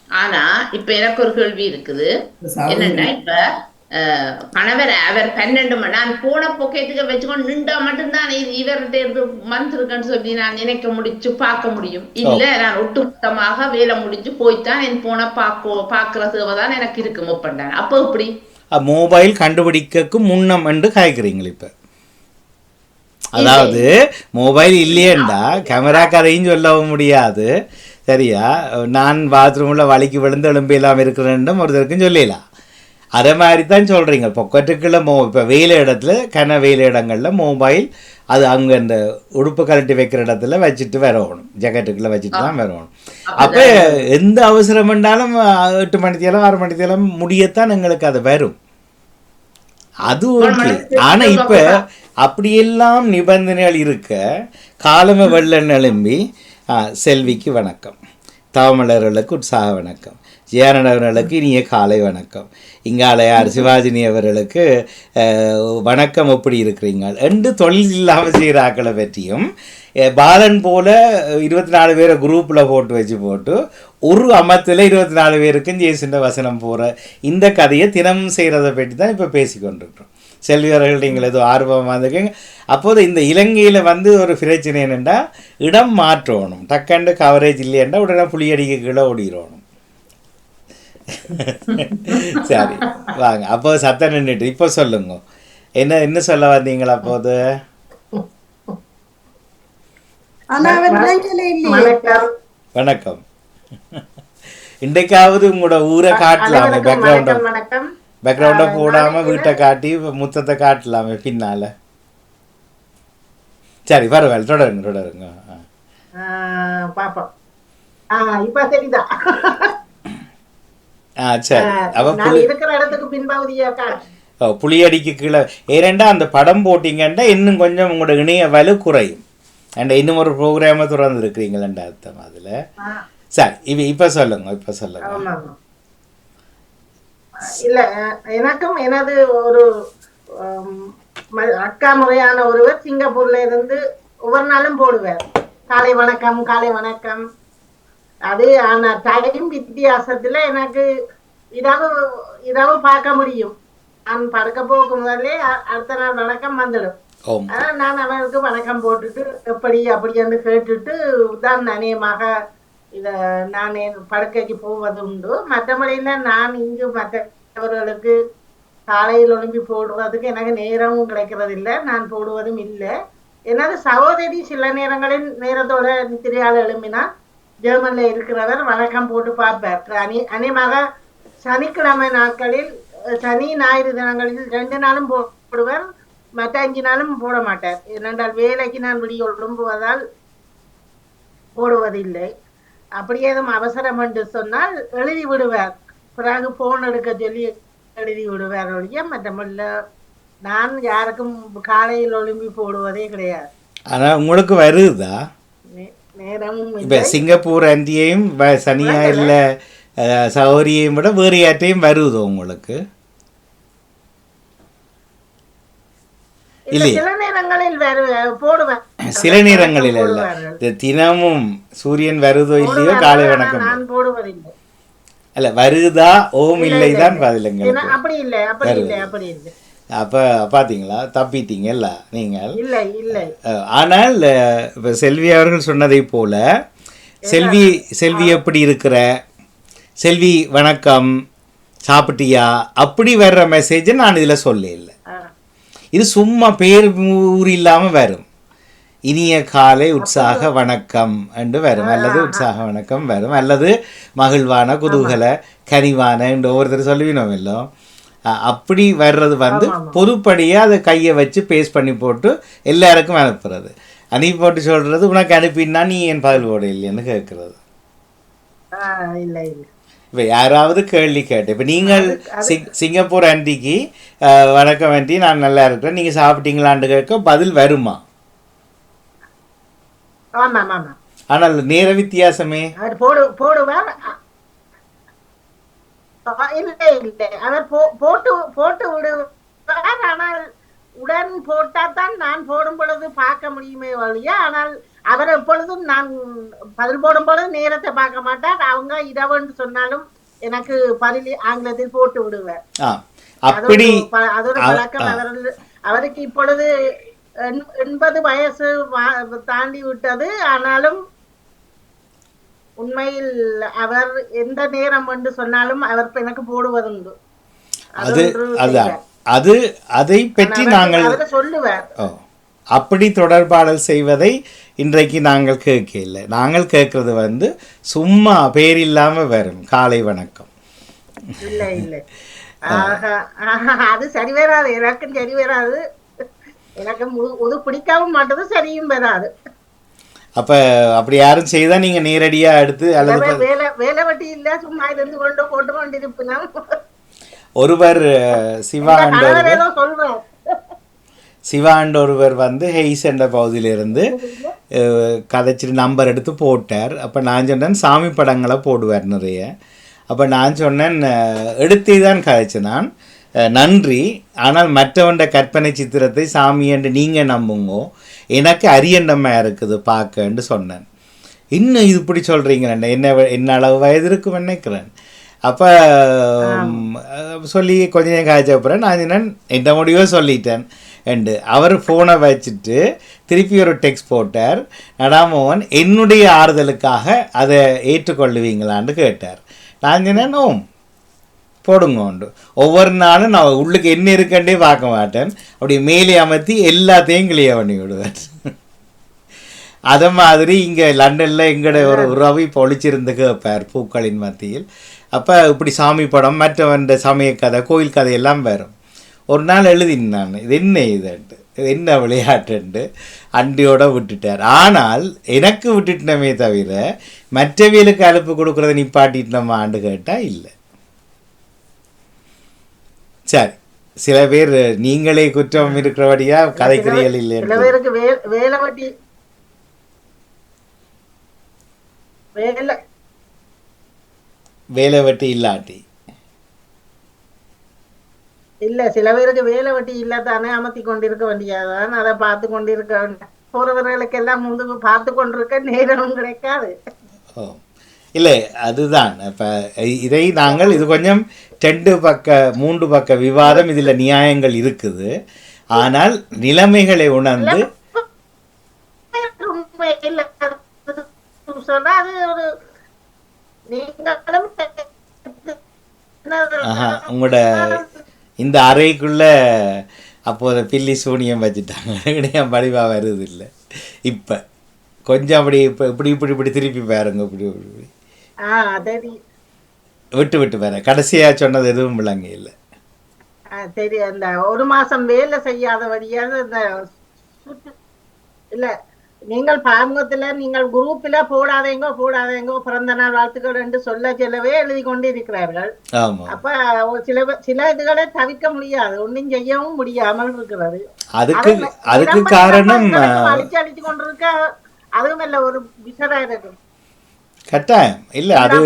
ஆனா இப்ப எனக்கு ஒரு கேள்வி இருக்குது. என்னன்னா இப்ப கணவர் அவர் 12 மணி நான் போன பொக்கெட்டுக்கு வச்சுக்கொண்டு நின்றா மட்டும்தான் இவர்கிட்ட இருந்து வந்திருக்கேன்னு சொல்லி நான் நினைக்க முடிச்சு பார்க்க முடியும். இல்ல நான் ஒட்டுமொத்தமாக வேலை முடிஞ்சு போய்தான் என் போன பாக்குற சேவைதான் எனக்கு இருக்கு முப்பண்டான். அப்போ இப்படி மொபைல் கண்டுபிடிக்க முன்னம் என்று காய்க்கிறீங்களா? இப்ப அதாவது மொபைல் இல்லையேண்டா கேமரா கதையும் சொல்லவும் முடியாது. சரியா, நான் பாத்ரூமில் வலிக்கு விழுந்து எலும்பு இல்லாமல் இருக்கிறேன்னு ஒருத்தருக்கும் சொல்லலாம். அதே மாதிரி தான் சொல்கிறீங்க. பொக்கெட்டுக்குள்ளே இப்போ வெயில இடத்துல வெயில இடங்களில் மொபைல் அது அங்கே இந்த உடுப்பு கழட்டி வைக்கிற இடத்துல வச்சுட்டு வரணும், ஜக்கெட்டுக்குள்ளே வச்சுட்டு தான் வரணும். அப்போ எந்த அவசரம் என்றாலும் 8 மணித்தேலம் 6 மணித்தேலம் முடியத்தான் எங்களுக்கு அது வரும். அது ஓகே. ஆனால் இப்போ அப்படியெல்லாம் நிபந்தனைகள் இருக்க காலமே வெள்ளம் எழும்பி செல்விக்கு வணக்கம், தவமலர்களுக்கு உற்சாக வணக்கம், ஜெயநடவர்களுக்கு இனிய காலை வணக்கம், இங்காலையார் சிவாஜினி அவர்களுக்கு வணக்கம் எப்படி இருக்கிறீங்க என்று தொழில் இல்லாமல் செய்கிற ஆக்களை பற்றியும் பாலன் போல 24 பேரை குரூப்பில் போட்டு ஒரு அமத்தில் 24 பேருக்கும் ஜேசுன்ற வசனம் போகிற இந்த கதையை தினமும் செய்கிறத பற்றி தான் இப்போ பேசிக்கொண்டிருக்கிறோம். செல்வியர்கள் நீங்கள் ஏதோ ஆர்வமாக இருக்கீங்க. அப்போது இந்த இலங்கையில் வந்து ஒரு பிரச்சனை என்னென்னா இடம் மாற்றணும், டக்கண்டு கவரேஜ் இல்லையென்றா உடனே புளியடிக்க கீழே ஓடிடணும். சரி வாங்க, அப்போ சத்தம் நின்றுட்டு இப்போ சொல்லுங்க, என்ன சொல்ல வந்தீங்களா? அப்போது வணக்கம். இன்றைக்காவது உங்களோட ஊரை காட்டலாமே, பேக்ரவுண்டை போடாமல் வீட்டை காட்டி முத்தத்தை காட்டலாமே பின்னால. சரி பரவாயில்ல, தொடருங்க. பாப்போம். இப்ப சரிதான். சரி, அப்ப இருக்கிற இடத்துக்கு பின்பகுதியா புளியடிக்கு கீழே ஏனெண்டா அந்த படம் போட்டிங்கன்னா இன்னும் கொஞ்சம் உங்களோட இணைய வலு குறையும். அண்ட் இன்னும் ஒரு ப்ரோக்ராமை திறந்து இருக்கிறீங்களா அர்த்தம் அதில். சரி இப்ப சொல்லுங்க. இல்ல, எனக்கும் எனது ஒரு அக்கா முறையான ஒருவர் சிங்கப்பூர்ல இருந்து ஒவ்வொரு நாளும் போடுவார் காலை வணக்கம். அது ஆனா டைம் வித்தியாசத்துல எனக்கு இதாவும் பார்க்க முடியும். நான் படுக்க போகும் முதல்ல அடுத்த நாள் வணக்கம் வந்துடும். ஆனா நான் அவனுக்கு வணக்கம் போட்டுட்டு எப்படி அப்படின்னு கேட்டுட்டு தான் அநேகமாக இத நான் படுக்கைக்கு போவது உண்டு. மற்றபடியில நான் இங்கு மற்றவர்களுக்கு காலையில் ஒழும்பி போடுவதுக்கு எனக்கு நேரமும் கிடைக்கிறது இல்லை, நான் போடுவதும் இல்லை. எனது சகோதரி சில நேரங்களில் நேரத்தோட நித்திரையால் எழும்பினா ஜெர்மன்ல இருக்கிறவர் வணக்கம் போட்டு பார்ப்பார். அநேகமாக சனிக்கிழமை நாட்களில் சனி ஞாயிறு தினங்களில் 2 நாளும் போடுவார், மற்ற 5 நாளும் போட மாட்டார். ஏனென்றால் வேலைக்கு நான் விடிய எழும்புவதால் போடுவதில்லை. அப்படியே எதுவும் அவசரம் என்று சொன்னால் எழுதி விடுவார், பிறகு போன் எடுக்க சொல்லி எழுதி விடுவார் ஒழிய மற்றமல்ல நான் யாருக்கும் காலையில் ஒழும்பி போடுவதே கிடையாது. ஆனா உங்களுக்கு வருதா நேரமும் இப்ப சிங்கப்பூர் அண்டியையும் சனியா இல்ல சௌரியையும் விட வேறு யார்ட்டையும் வருதோ உங்களுக்கு? சில நேரங்களில் போடுவேன், சில நேரங்களில் இல்ல, தினமும் சூரியன் வருதோ இல்லையோ காலை வணக்கம் நான் போடுவதில்லை. அல்ல வருதா ஓம் இல்லைதான் பதிலுங்க. அப்படி இல்லை, அப்படி இல்லை, அப்படி இல்லை. அப்ப பாத்தீங்களா, தப்பிட்டீங்கல்ல நீங்கள். இல்லை இல்லை. ஆனால் இப்ப செல்வி அவர்கள் சொன்னதை போல செல்வி எப்படி இருக்கிற, செல்வி வணக்கம் சாப்பிட்டியா அப்படி வர்ற மெசேஜை நான் இதில் சொல்ல இல்லை. இது சும்மா பேர் ஊர் இல்லாமல் வரும். இனிய காலை உற்சாக வணக்கம் என்று வரும், அல்லது உற்சாக வணக்கம் வரும், அல்லது மகிழ்வான குதூகல கனிவான என்று ஒவ்வொருத்தர் சொல்லுவினோம் எல்லாம். அப்படி வர்றது வந்து பொதுப்படியாக அதை கையை வச்சு பேஸ்ட் பண்ணி போட்டு எல்லாருக்கும் அனுப்புறது. அனுப்பி போட்டு சொல்கிறது உனக்கு அனுப்பினா நீ என் பதில் போட இல்லைன்னு கேட்குறது. இல்லை இல்லை இப்போ யாராவது கேள்வி கேட்டு, இப்போ நீங்கள் சிங்கப்பூர் ஆண்டிக்கு வணக்கம் ஆண்டி நான் நல்லா இருக்கிறேன் நீங்கள் சாப்பிட்டீங்களான்னு கேட்க பதில் வருமா? ஆனால் நேர வித்தியாசமே. போடுவார். இல்லை இல்லை அவர் போட்டு விடுவார். ஆனால் உடன் போட்டாதான் நான் போடும் பொழுது பார்க்க முடியுமே வழியா. ஆனால் அவர் எப்பொழுதும் நான் பதில் போடும் பொழுது நேரத்தை பார்க்க மாட்டார். அவங்க இரவுன்னு சொன்னாலும் எனக்கு பதில் ஆங்கிலத்தில் போட்டு விடுவார். அதோட பழக்கம். அவருக்கு இப்பொழுது 80 வயசு தாண்டி விட்டது. ஆனாலும் உண்மையில் அவர் எந்த நேரம் என்று சொன்னாலும் அவர் எனக்கு போடுவதுண்டு. அதை பற்றி நாங்கள் சொல்லுவார். அப்படி தொடர்பாடல் செய்வதை இன்றைக்கு நாங்கள் கேட்கல. நாங்கள் கேட்கறது வந்து சும்மா பேர் இல்லாம வரும் காலை வணக்கம். இல்லை இல்லை அது சரி வராது. எனக்கும் சரி வராது. எனக்கு இது பிடிக்கவும் மாட்டது, சரியும் வராது. அப்ப அப்படி யாரும் செய்தா நீங்க நேரடியா எடுத்து அல்லது வேலை வட்டி இல்ல சும்மா இருந்து கொண்டு போட்டு கொண்டிருப்போம். ஒருவர் சிவாண்ட் ஒருவர் வந்து ஹெய்ஸ் என்ற பகுதியிலிருந்து கதைச்சிட்டு நம்பர் எடுத்து போட்டார். அப்போ நான் சொன்னேன் சாமி படங்களை போடுவார் நிறைய. அப்போ நான் சொன்னேன் எடுத்து தான் கதைச்சு நான் நன்றி, ஆனால் மற்றவண்ட கற்பனை சித்திரத்தை சாமி என்று நீங்கள் நம்புங்கோ, எனக்கு அரியண்டமாக இருக்குது பார்க்கன்னு சொன்னேன். இன்னும் இது இப்படி சொல்கிறீங்க, என்ன அளவு வயது இருக்கும் நினைக்கிறேன். அப்போ சொல்லி கொஞ்ச நேரம் காய்ச்சப்புறம் நான் என்ன முடிவோ சொல்லிட்டேன் என்று அவர் ஃபோனை வச்சுட்டு திருப்பி ஒரு டெக்ஸ்ட் போட்டார். நடாமோகன் என்னுடைய ஆறுதலுக்காக அதை ஏற்றுக்கொள்ளுவீங்களான்னு கேட்டார். நான் சொன்னேன் ஓம் போடுங்க உண்டு. ஒவ்வொரு நாளும் நான் உள்ளுக்கு என்ன இருக்கண்டே பார்க்க மாட்டேன், அப்படி மேலே அமர்த்தி எல்லாத்தையும் கிளியர் பண்ணி விடுவேன். அதை மாதிரி இங்கே லண்டனில் எங்களோட ஒரு உறவை பொழிச்சிருந்து கேட்பார் பூக்களின் மத்தியில். அப்போ இப்படி சாமி படம் மற்றவன் சமய கதை கோயில் கதை எல்லாம் வரும். ஒரு நாள் எழுதினேன் நான், இது என்ன இதுன்ட்டு, இது என்ன விளையாட்டுன்ட்டு அண்டியோட விட்டுட்டார். ஆனால் எனக்கு விட்டுட்டனமே தவிர மற்றவியலுக்கு அலுப்பு கொடுக்குறத நிப்பாட்டிட்டோமான்னு கேட்டால் இல்லை. சரி, சில பேர் நீங்களே குற்றம் இருக்கிறபடியா கதைக்கிறீர்கள் இல்லை. சில பேருக்கு வேலை வெட்டி இல்லாட்டி இல்ல, சில பேருக்கு வேலை வெட்டி இல்லாதானே அமர்த்தி கொண்டிருக்க வேண்டியதான். அதை பார்த்து கொண்டிருக்க போறவர்களுக்கு எல்லாம் முந்து பார்த்து கொண்டிருக்க நேரமும் கிடைக்காது. இல்லை, அதுதான். இப்போ இதை நாங்கள் இது கொஞ்சம் 3 பக்க விவாதம், இதில் நியாயங்கள் இருக்குது. ஆனால் நிலைமைகளை உணர்ந்து உங்களோட இந்த அறைக்குள்ள அப்போது பில்லி சூனியம் வச்சுட்டாங்க, படிவா வருது இல்லை. இப்போ கொஞ்சம் அப்படி இப்படி திருப்பி பாருங்க, இப்படி விட்டு வேற கடைசியா சொன்னது எதுவும் விளங்க இல்லை. சரி, அந்த 1 மாசம் வேலை செய்யாத வழியாக இல்ல, நீங்கள் பாமுகத்துல நீங்கள் குரூப்ல போடாதேங்கோ பிறந்த நாள் வாழ்த்துக்கள் என்று சொல்லவே எழுதி கொண்டு இருக்கிறார்கள். அப்ப சில இதுகளை தவிர்க்க முடியாது, ஒன்றும் செய்யவும் முடியாமல் இருக்கிறது. அதுக்கு காரணம் அழிச்சு கொண்டிருக்க அதுவும் இல்ல, ஒரு விசரா இருக்கும் கட்டாயம் இல்லை. அது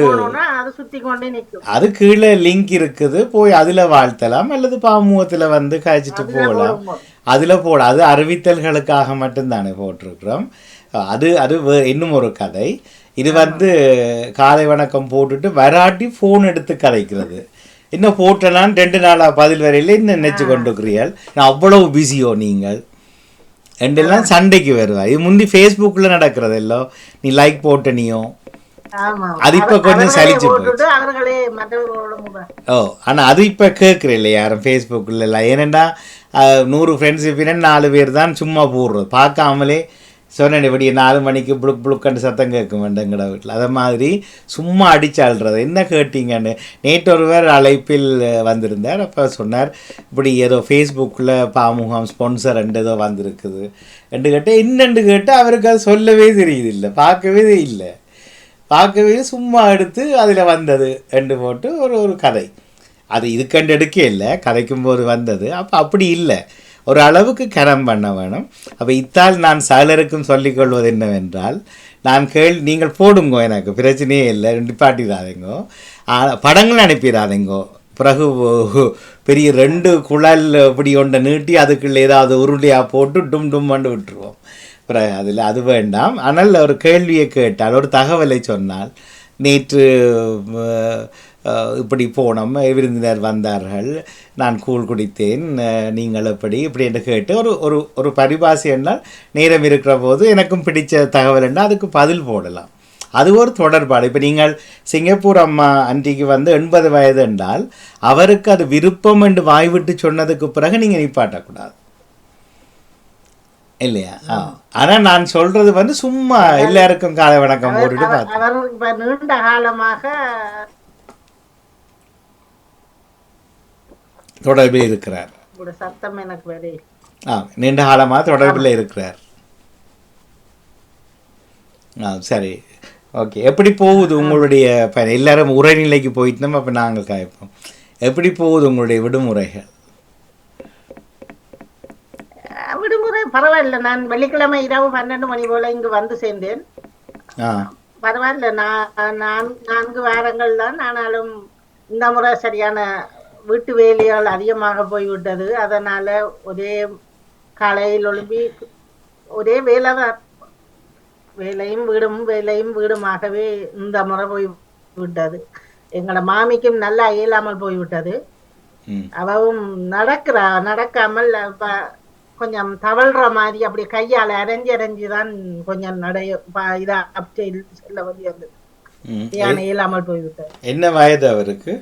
சுத்தி கொண்டே நிற்கும். அது கீழே லிங்க் இருக்குது, போய் அதுல வாழ்த்தலாம், அல்லது பாமுகத்துல வந்து காய்ச்சிட்டு போகலாம். அதுல அது அறிவித்தல்களுக்காக மட்டும்தானே போட்டிருக்கிறோம். அது இன்னும் ஒரு கதை. இது வந்து காலை வணக்கம் போட்டுட்டு வராட்டி ஃபோன் எடுத்து கதைக்கிறது. இன்னும் போட்டலாம் 2 நாளா பதில் வரையில இன்னும் நினைச்சு கொண்டிருக்கிறீர்கள், நான் அவ்வளவு பிஸியோ நீங்கள் ரெண்டெல்லாம் சண்டைக்கு வருவா. இது முந்தி ஃபேஸ்புக்கில் நடக்கிறது எல்லோ, நீ லைக் போட்டனியோ, அது இப்ப கொஞ்சம் சலிச்சு போச்சு. ஆனா அது இப்ப கேட்குறேன் இல்லை யாரும் ஃபேஸ்புக்கில் இல்லை. ஏனெண்டா 100 ஃப்ரெண்ட்ஸ் 4 பேர் தான் சும்மா போடுறது, பார்க்காமலே சொன்னேன் இப்படி 4 மணிக்கு புளுக் புளுக்கண்டு சத்தம் கேட்கும் எங்கட வீட்டில். அதை மாதிரி சும்மா அடிச்சாள்றது. என்ன கேட்டீங்கன்னு நேற்று ஒருவர் அழைப்பில் வந்திருந்தார். அப்போ சொன்னார் இப்படி ஏதோ ஃபேஸ்புக்கில் பாமுகம் ஸ்பான்சர் ஏதோ வந்திருக்குது என்று கேட்டால் என்னென்று கேட்டால் அவருக்கு அது சொல்லவே தெரியுது இல்லை, பார்க்கவே இல்லை, பார்க்கவே சும்மா எடுத்து அதில் வந்தது என்று போட்டு ஒரு கதை. அது இதுக்கண்டு எடுக்க இல்லை, கதைக்கும் போது வந்தது. அப்போ அப்படி இல்லை, ஒரு அளவுக்கு கரம் பண்ண வேணும். அப்போ இத்தால் நான் சகலருக்கும் சொல்லிக்கொள்வது என்னவென்றால், நான் நீங்கள் போடுங்கோ, எனக்கு பிரச்சனையே இல்லை, நிப்பாட்டிடாதீங்கோ, படங்கள் அனுப்பிடாதீங்கோ. பிறகு பெரிய 2 குழல் இப்படி ஒன்றை நீட்டி அதுக்குள்ளே ஏதாவது உருளையாக போட்டு டும் டும்மண்டு விட்டுருவோம். பிறகு அதில் அது வேண்டாம். ஆனால் ஒரு கேள்வியை கேட்டால், ஒரு தகவலை சொன்னால், நேற்று இப்படி போனோம், விருந்தினர் வந்தார்கள், நான் கூழ் குடித்தேன், நீங்கள் இப்படி என்று கேட்டு ஒரு பரிபாசி என்றால் நேரம் இருக்கிற போது எனக்கும் பிடித்த தகவல் என்றால் அதுக்கு பதில் போடலாம். அது ஒரு தொடர்பாடு. இப்போ நீங்கள் சிங்கப்பூர் அம்மா அன்றைக்கு 80 வயது என்றால் அவருக்கு அது விருப்பம் என்று வாய்விட்டு சொன்னதுக்கு பிறகு நீங்கள் நிப்பாட்டக்கூடாது இல்லையா? ஆனால் நான் சொல்றது சும்மா எல்லாருக்கும் காலை வணக்கம் போட்டுட்டு பார்த்து நீண்ட காலமாக தொடர்பில் இருக்கிறார். சத்தம் எனக்கு வேறு நீண்ட காலமாக தொடர்பில் இருக்கிறார். சரி, ஓகே. எப்படி போகுது உங்களுடைய பயணம்? எல்லாரும் உரைநிலைக்கு போயிட்டோம். அப்போ நாங்கள் காய்ப்போம். எப்படி போகுது உங்களுடைய விடுமுறைகள்? விடுமுறை பரவாயில்ல. நான் வெள்ளிக்கிழமை இரவு 12 மணி போல இங்கு வந்து சேர்ந்தேன். பரவாயில்ல. நான் 4 வாரங்கள் தான். ஆனாலும் இந்த முறை சரியான வீட்டு வேலைகள் அதிகமாக போய்விட்டது. அதனால ஒரே காலையில் ஒழும்பி ஒரே வேலை தான், வேலையும் வீடும் வேலையும் வீடுமாகவே இந்த முறை போய் விட்டது. எங்களோட மாமிக்கும் நல்லா இயலாமல் போய்விட்டது. அவவும் நடக்காமல் கொஞ்சம் தவழ்ற மாதிரி அப்படி கையால் அரைஞ்சு தான் கொஞ்சம் இதா அப்படி செல்ல வேண்டியது. இயலாமல் போய்விட்டது. என்ன வயது அவருக்கு?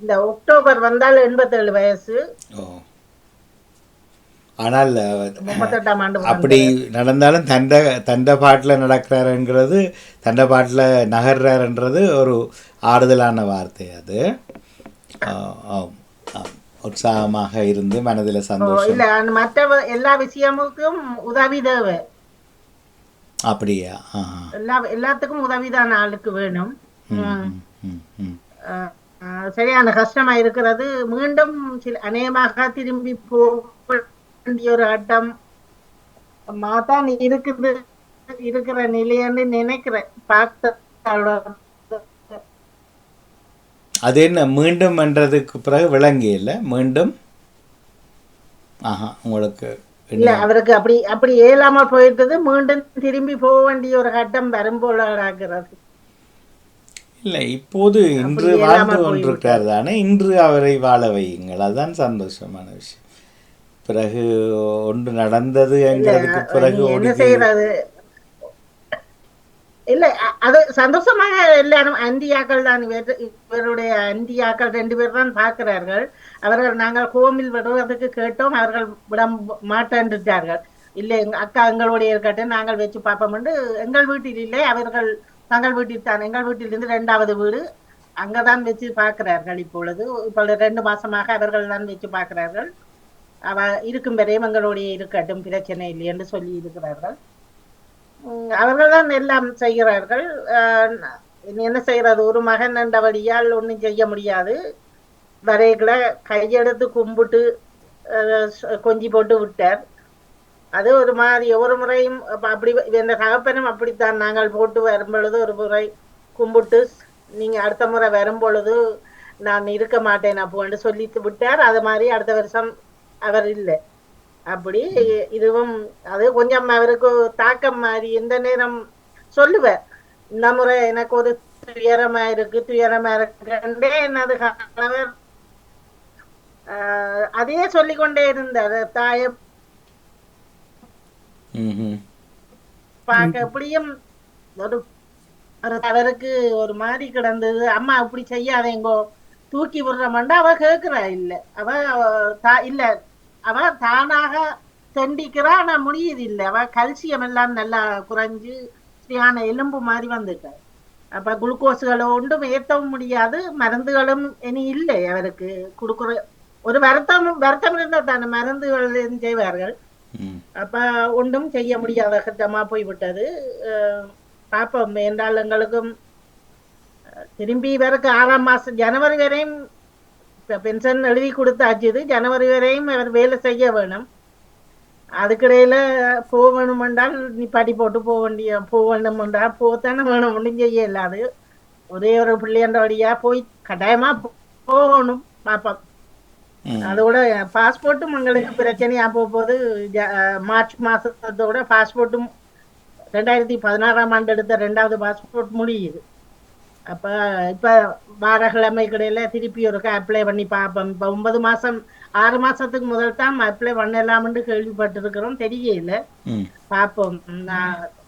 இந்த அக்டோபர் வந்தால் 87 வயசு. ஆனால் 38ஆம் ஆண்டு அப்படி நடந்தாலும் தண்ட பாட்டில் நடக்கிறாருங்கிறது, தண்ட பாட்டில் நகர்றாருன்றது ஒரு ஆறுதலான வார்த்தை. அது உற்சாகமாக இருந்து மனதில் சந்தோஷம். இல்ல, மற்ற எல்லா விஷயமுக்கும் உதவி தேவை. அப்படியா? எல்லாத்துக்கும் உதவிதான் ஆளுக்கு வேணும். சரியான கஷ்டமா இருக்கிறது. மீண்டும் அநேகமாக திரும்பி போக வேண்டிய ஒரு கட்டம் தான் இருக்கிற நிலைன்னு நினைக்கிறேன். அது என்ன மீண்டும் என்றதுக்கு பிறகு விளங்கி இல்லை மீண்டும் உங்களுக்கு இல்ல, அவருக்கு அப்படி இயலாம போயிட்டது. மீண்டும் திரும்பி போக வேண்டிய ஒரு கட்டம் வரும்போல ஆகிறது. இல்லை, இப்போது இன்று வாழ்ந்து கொண்டிருக்கிறார் தானே, இன்று அவரை வாழ வையுங்கள். அதுதான் சந்தோஷமான விஷயம். பிறகு ஒன்று நடந்தது என்கிறதுக்கு பிறகு என்ன செய்யறது? இல்ல, அது சந்தோஷமாக எல்லாரும் அந்தியாக்கள் தான். இவருடைய அந்தியாக்கள் 2 பேர் தான் பார்க்கிறார்கள். அவர்கள் நாங்கள் கோவில் விடுவதற்கு கேட்டோம், அவர்கள் விட மாட்டேன்றார்கள். இல்லை, அக்கா எங்களுடைய இருக்கட்டும், நாங்கள் வச்சு பார்ப்போம் என்று. எங்கள் வீட்டில் இல்லை, அவர்கள் தங்கள் வீட்டில் தான். எங்கள் வீட்டிலிருந்து 2வது வீடு அங்கதான் வச்சு பார்க்கிறார்கள். இப்பொழுது 2 மாசமாக அவர்கள் தான் வச்சு பார்க்கிறார்கள். இருக்கும் வரையும் எங்களுடைய இருக்கட்டும், பிரச்சனை இல்லை என்று சொல்லி இருக்கிறார்கள். அவர்கள் தான் எல்லாம் செய்கிறார்கள். என்ன செய்யறது? ஒரு மகன் என்றபடியால் ஒன்றும் செய்ய முடியாது. வரைகளை கையெடுத்து கும்பிட்டு கொஞ்சி போட்டு விட்டார். அது ஒரு மாதிரி ஒவ்வொரு முறையும் அப்படி இந்த தகப்பனும் அப்படித்தான். நாங்கள் போட்டு வரும் பொழுது ஒரு முறை கும்பிட்டு, நீங்க அடுத்த முறை வரும் பொழுது நான் இருக்க மாட்டேன் அப்போன்னு சொல்லிட்டு விட்டார். அது மாதிரி அடுத்த வருஷம் அவர் இல்லை. அப்படி இதுவும் அது கொஞ்சம் அவருக்கு தாக்கம் மாதிரி. எந்த நேரம் சொல்லுவேன், இந்த முறை எனக்கு ஒரு துயரமா இருக்குன்றே என்னது கணவர் அதையே சொல்லிக்கொண்டே இருந்தார். தாய பார்க்க எப்படியும் அவருக்கு ஒரு மாதிரி கிடந்தது. அம்மா அப்படி செய்யாதேங்கோ, தூக்கி விடுறமாண்டா அவ கேட்கிறா. இல்ல, அவ இல்ல, அவ தானாக தெண்டிக்கிறா, ஆனா முடியுது இல்ல. அவ கல்சியம் எல்லாம் நல்லா குறைஞ்சு சரியான எலும்பு மாதிரி வந்துட்டார். அப்ப குளுக்கோஸுகளை ஒன்றும் ஏற்றவும் முடியாது, மருந்துகளும் இனி இல்லை அவருக்கு கொடுக்குற. ஒரு வருத்தம் இருந்தா தானே மருந்துகள் செய்வார்கள். அப்ப ஒன்றும் செய்ய முடியாத கட்டமா போய்விட்டது. பாப்போம் என்றால் எங்களுக்கும் திரும்பி இவருக்கு 6ஆம் மாசம் ஜனவரி வரையும் பென்ஷன் எழுதி கொடுத்தாச்சு. ஜனவரி வரையும் அவர் வேலை செய்ய வேணும். அதுக்கிடையில போகணும் என்றால் நீ படி போட்டு போகணும் என்றால் போத்தானே வேணும், ஒன்றும் செய்ய இல்லாது. ஒரே ஒரு பிள்ளைன்ற வழியா போய் கட்டாயமா போகணும் பாப்போம். அதோட பாஸ்போர்ட்டும் எங்களுக்கு பிரச்சனையா போகுது. மார்ச் மாசத்தோட பாஸ்போர்ட்டும் 2016ஆம் ஆண்டு எடுத்த 2வது பாஸ்போர்ட் முடியுது. அப்ப இப்ப வாரக்கிழமை கடையில திருப்பி ஒருக்கா அப்ளை பண்ணி பார்ப்போம். இப்ப 9 மாசம் 6 மாசத்துக்கு முதல் தான் அப்ளை பண்ணலாம்னு கேள்விப்பட்டிருக்கிறோம், தெரியல. பார்ப்போம்.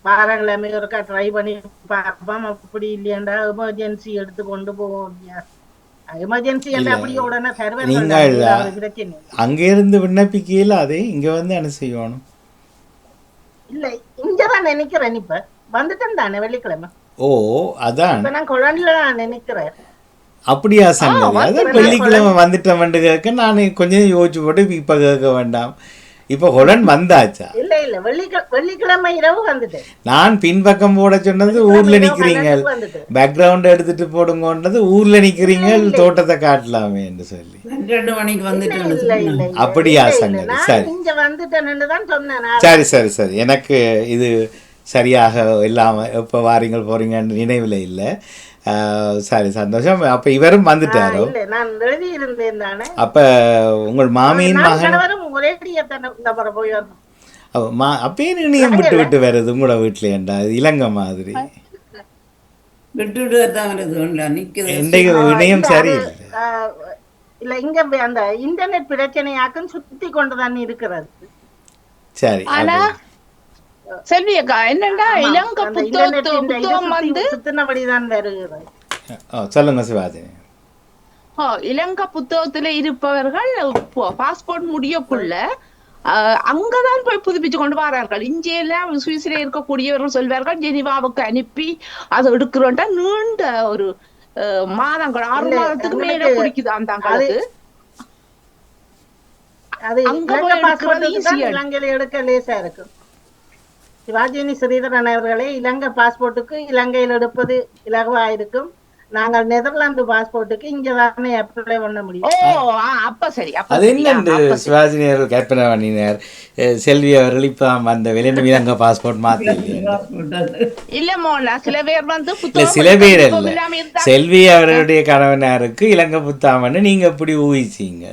வாரக்கிழமை ஒருக்கா ட்ரை பண்ணி பார்ப்போம். அப்படி இல்லையாண்டா எமர்ஜென்சி எடுத்து கொண்டு போவோம். எமர்ஜென்சி என்ன அப்படியே உடனே நீங்கள் அங்கே இருந்து விண்ணப்பிக்கையில் அதே இங்க வந்து என்ன செய்யணும்? இல்ல இங்கதான் நினைக்கிறேன். இப்ப வந்துட்டேன் தானே வெள்ளிக்கிழமை. ஓ அதான் நான் கொழந்தைல நினைக்கிறேன். அப்படியா சங்கதி? அதான் வெள்ளிக்கிழமை வந்துட்டேன் கேட்க நான் கொஞ்சம் யோசிச்சு போட்டு இப்ப கேட்க வேண்டாம். இப்ப ஹொலண்ட் வந்தாச்சா? இல்ல இல்ல வெள்ளிக்கிழமை இரவு வந்துட்டேன். நான் பின்பக்கம் போட சொன்னது ஊர்ல நிக்கிறீங்க, பேக்ரவுண்ட் எடுத்துட்டு போடுங்கன்றது ஊர்ல நிக்கிறீங்க, தோட்டத்தை காட்டலாமே என்று சொல்லி 2 மணிக்கு வந்துட்டு. அப்படியா சங்கதி? சரி இங்க வந்துட்டேன்னு தான் சொன்னேன். சரி சரி சரி, எனக்கு இது சரியாக இல்லாம எப்ப வாரீங்கள் போறீங்கன்னு நினைவில் இல்லை. சரி சந்தோஷம். அப்ப இவரும் வந்துட்டாரோ? நான் எழுதி இருந்தேன் தானே. அப்ப உங்கள் மாமியின் மகன் அப்பயே இணையம் விட்டு விட்டு வருது உங்களோட வீட்டுல ஏண்டா? இலங்கை மாதிரி இணையம் சரி இல்ல. இங்க அந்த இன்டர்நெட் பிரச்சனையாக்கும் சுத்தி கொண்டுதான் இருக்கிறது. சரி செல்வி அக்கா என்னண்டா இலங்கை புத்தகம் வந்து சுத்தினபடிதான் வருகிறது. சொல்லுங்க சிவாஜி. இலங்கை புத்தகத்துல இருப்பவர்கள் பாஸ்போர்ட் முடியக்குள்ள அங்கதான் போய் புதுப்பிச்சு கொண்டு வரார்கள். இங்கெல்லாம் சுவிஸ்ல இருக்கக்கூடியவர்கள் சொல்வார்கள் ஜெனிவாவுக்கு அனுப்பி அதை எடுக்கிறோம்டா நீண்ட ஒரு மாதங்கள் 6 மாதத்துக்கு மேல பிடிக்குது அந்த அங்களுக்கு. இலங்கையில எடுக்க லேசா இருக்கும். சிவாஜினி ஸ்ரீதரன் அவர்களே, இலங்கை பாஸ்போர்ட்டுக்கு இலங்கையில் எடுப்பது இலகுவா இருக்கும். நாங்கள் நெதர்லாந்து பாஸ்போர்ட்டுக்கு இங்கதானே அப்ளை பண்ண முடியும். அப்ப சரி. அது என்ன சிவாஜினி அவர்கள் கற்பனை பண்ணினார், செல்வி அவர்கள் இப்ப அந்த வெளிநாட்டு இலங்கை பாஸ்போர்ட் மாத்தி இல்ல மோனா சில பேர் வந்து சில பேர் இல்ல, செல்வி அவர்களுடைய கணவனாருக்கு இலங்கை புத்தாமன்னு நீங்க எப்படி ஊகிச்சீங்க?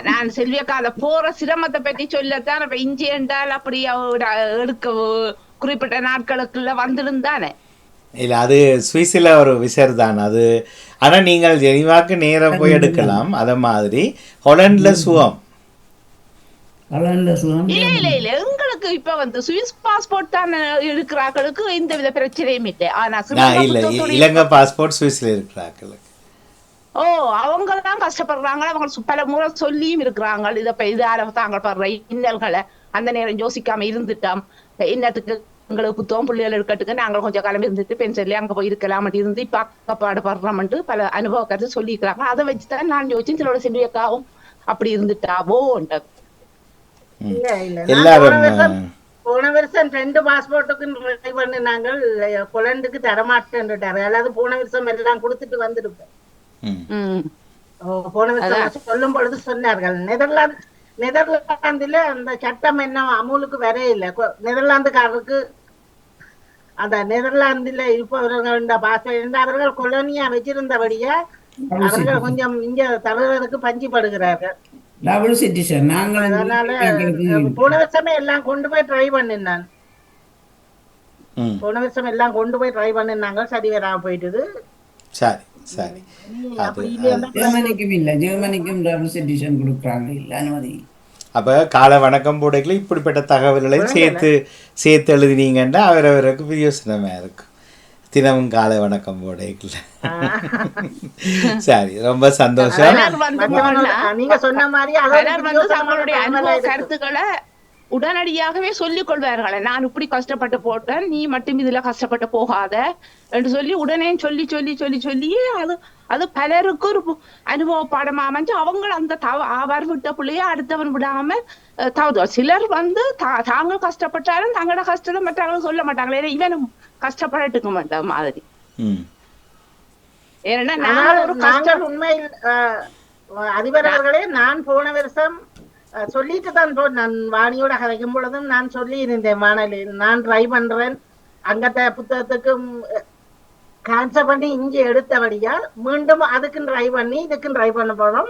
நான் செல்வியக்கால போற சிரமத்தை பற்றி சொல்லத்தான். இப்ப இஞ்சி என்றால் அப்படி எடுக்க குறிப்பிட்ட நாட்களுக்குள்ள வந்திருந்தானே. இல்ல அது சுவிஸ்ல ஒரு விசர் தான் அது. ஆனா நீங்கள் ஜெனிவாக்கு நேரா போய் எடுக்கலாம். அத மாதிரி ஹொலண்ட்ல சுகம் இல்ல இல்ல எங்களுக்கு இப்ப வந்து சுவிஸ் பாஸ்போர்ட் தான் இருக்கிறார்களுக்கு எந்த வித பிரச்சனையும் இல்லை. ஆனா இல்ல இலங்கை பாஸ்போர்ட் சுவிஸ்ல இருக்கிறார்களுக்கு அவங்கதான் கஷ்டப்படுறாங்க. அவங்க பல முறை சொல்லியும் இருக்கிறாங்க, இதால தாங்க படுற இன்னல்களை அந்த நேரம் யோசிக்காம இருந்துட்டோம். இன்னத்துக்கு எங்களுக்கு புத்தகம் பிள்ளைகள் இருக்கட்டுக்கு நாங்கள் கொஞ்சம் காலம் இருந்துட்டு பென்ஷன்ல அங்க போய் இருக்கலாம் இருந்து இப்ப அக்கப்பாடு படுறோம்ட்டு பல அனுபவ கருத்து சொல்லியிருக்கிறாங்க. அதை வச்சுதான் நான் யோசிச்சு சிலோட செல்வியக்காவும் அப்படி இருந்துட்டாவோன்றது. போன வருஷம் 2 பாஸ்போர்ட்டுக்கு ட்ரை பண்ணி நாங்கள் கொலண்டுக்கு தரமாட்டேன்ட்டாரு. அதாவது போன வருஷம் எல்லாம் கொடுத்துட்டு வந்துருப்பேன். போன வருஷம் சொல்லும் பொழுது சொன்னார்கள் நெதர்லாந்துல அந்த சட்டம் என்ன அமுலுக்கு வர இல்லை. நெதர்லாந்துக்காரருக்கு அந்த நெதர்லாந்துல இருப்பவர்கள் பாஸ்போர்ட் அவர்கள் கொலோனியா வச்சிருந்தபடியா அவர்கள் கொஞ்சம் இங்க தருவதற்கு பஞ்சிப்படுகிறார்கள். அதனால போன வருஷமே எல்லாம் கொண்டு போய் ட்ரை பண்ணினான். போன வருஷம் எல்லாம் கொண்டு போய் ட்ரை பண்ணினாங்க, சரி வராம போயிட்டுது. சரி சரி. அப்ப கால வணக்கம் போடைகளை இப்படிப்பட்ட தகவல்களை சேர்த்து எழுதினீங்கன்னா அவரவருக்கு பிரயோசனமா இருக்கும். தினமும் காலை வணக்கம் போடைக்கல. சரி, ரொம்ப சந்தோஷம். நீங்க சொன்ன மாதிரி தங்களுடைய அனுபவ கருத்துக்களை உடனடியாகவே சொல்லிக் கொள்வார்களே, நான் இப்படி கஷ்டப்பட்டு போட்டேன், நீ மட்டும் இதுல கஷ்டப்பட்டு போகாத என்று சொல்லி உடனே சொல்லி சொல்லி சொல்லி சொல்லியே அது பலருக்கு ஒரு அனுபவ பாடமா அமைஞ்சு அவங்க அந்த அவர் விட்ட பிள்ளைய அடுத்தவன் விடாம சிலர் தாங்கள் கஷ்டப்பட்டாலும் தங்களோட கஷ்டத்தை மற்றவங்களுக்கு சொல்ல மாட்டாங்களே, ஏன்னா இவனும் கஷ்டப்பட்டுக்க மாட்டான் மாதிரி. ஏன்னா நான் ஒரு கஷ்டம் உண்மையில் அதிபர்களே, நான் போன வருஷம் சொல்லிட்டு தான் நான் வாணியோட கதைக்கும் பொழுதும் நான் சொல்லி இருந்தேன், வானொலியில் நான் ட்ரை பண்றேன், அங்கத்த புத்தகத்துக்கும் கேன்சல் பண்ணி இங்கே எடுத்தபடியா மீண்டும் அதுக்கும் ட்ரை பண்ணி இதுக்கும் ட்ரை பண்ண போனோம்.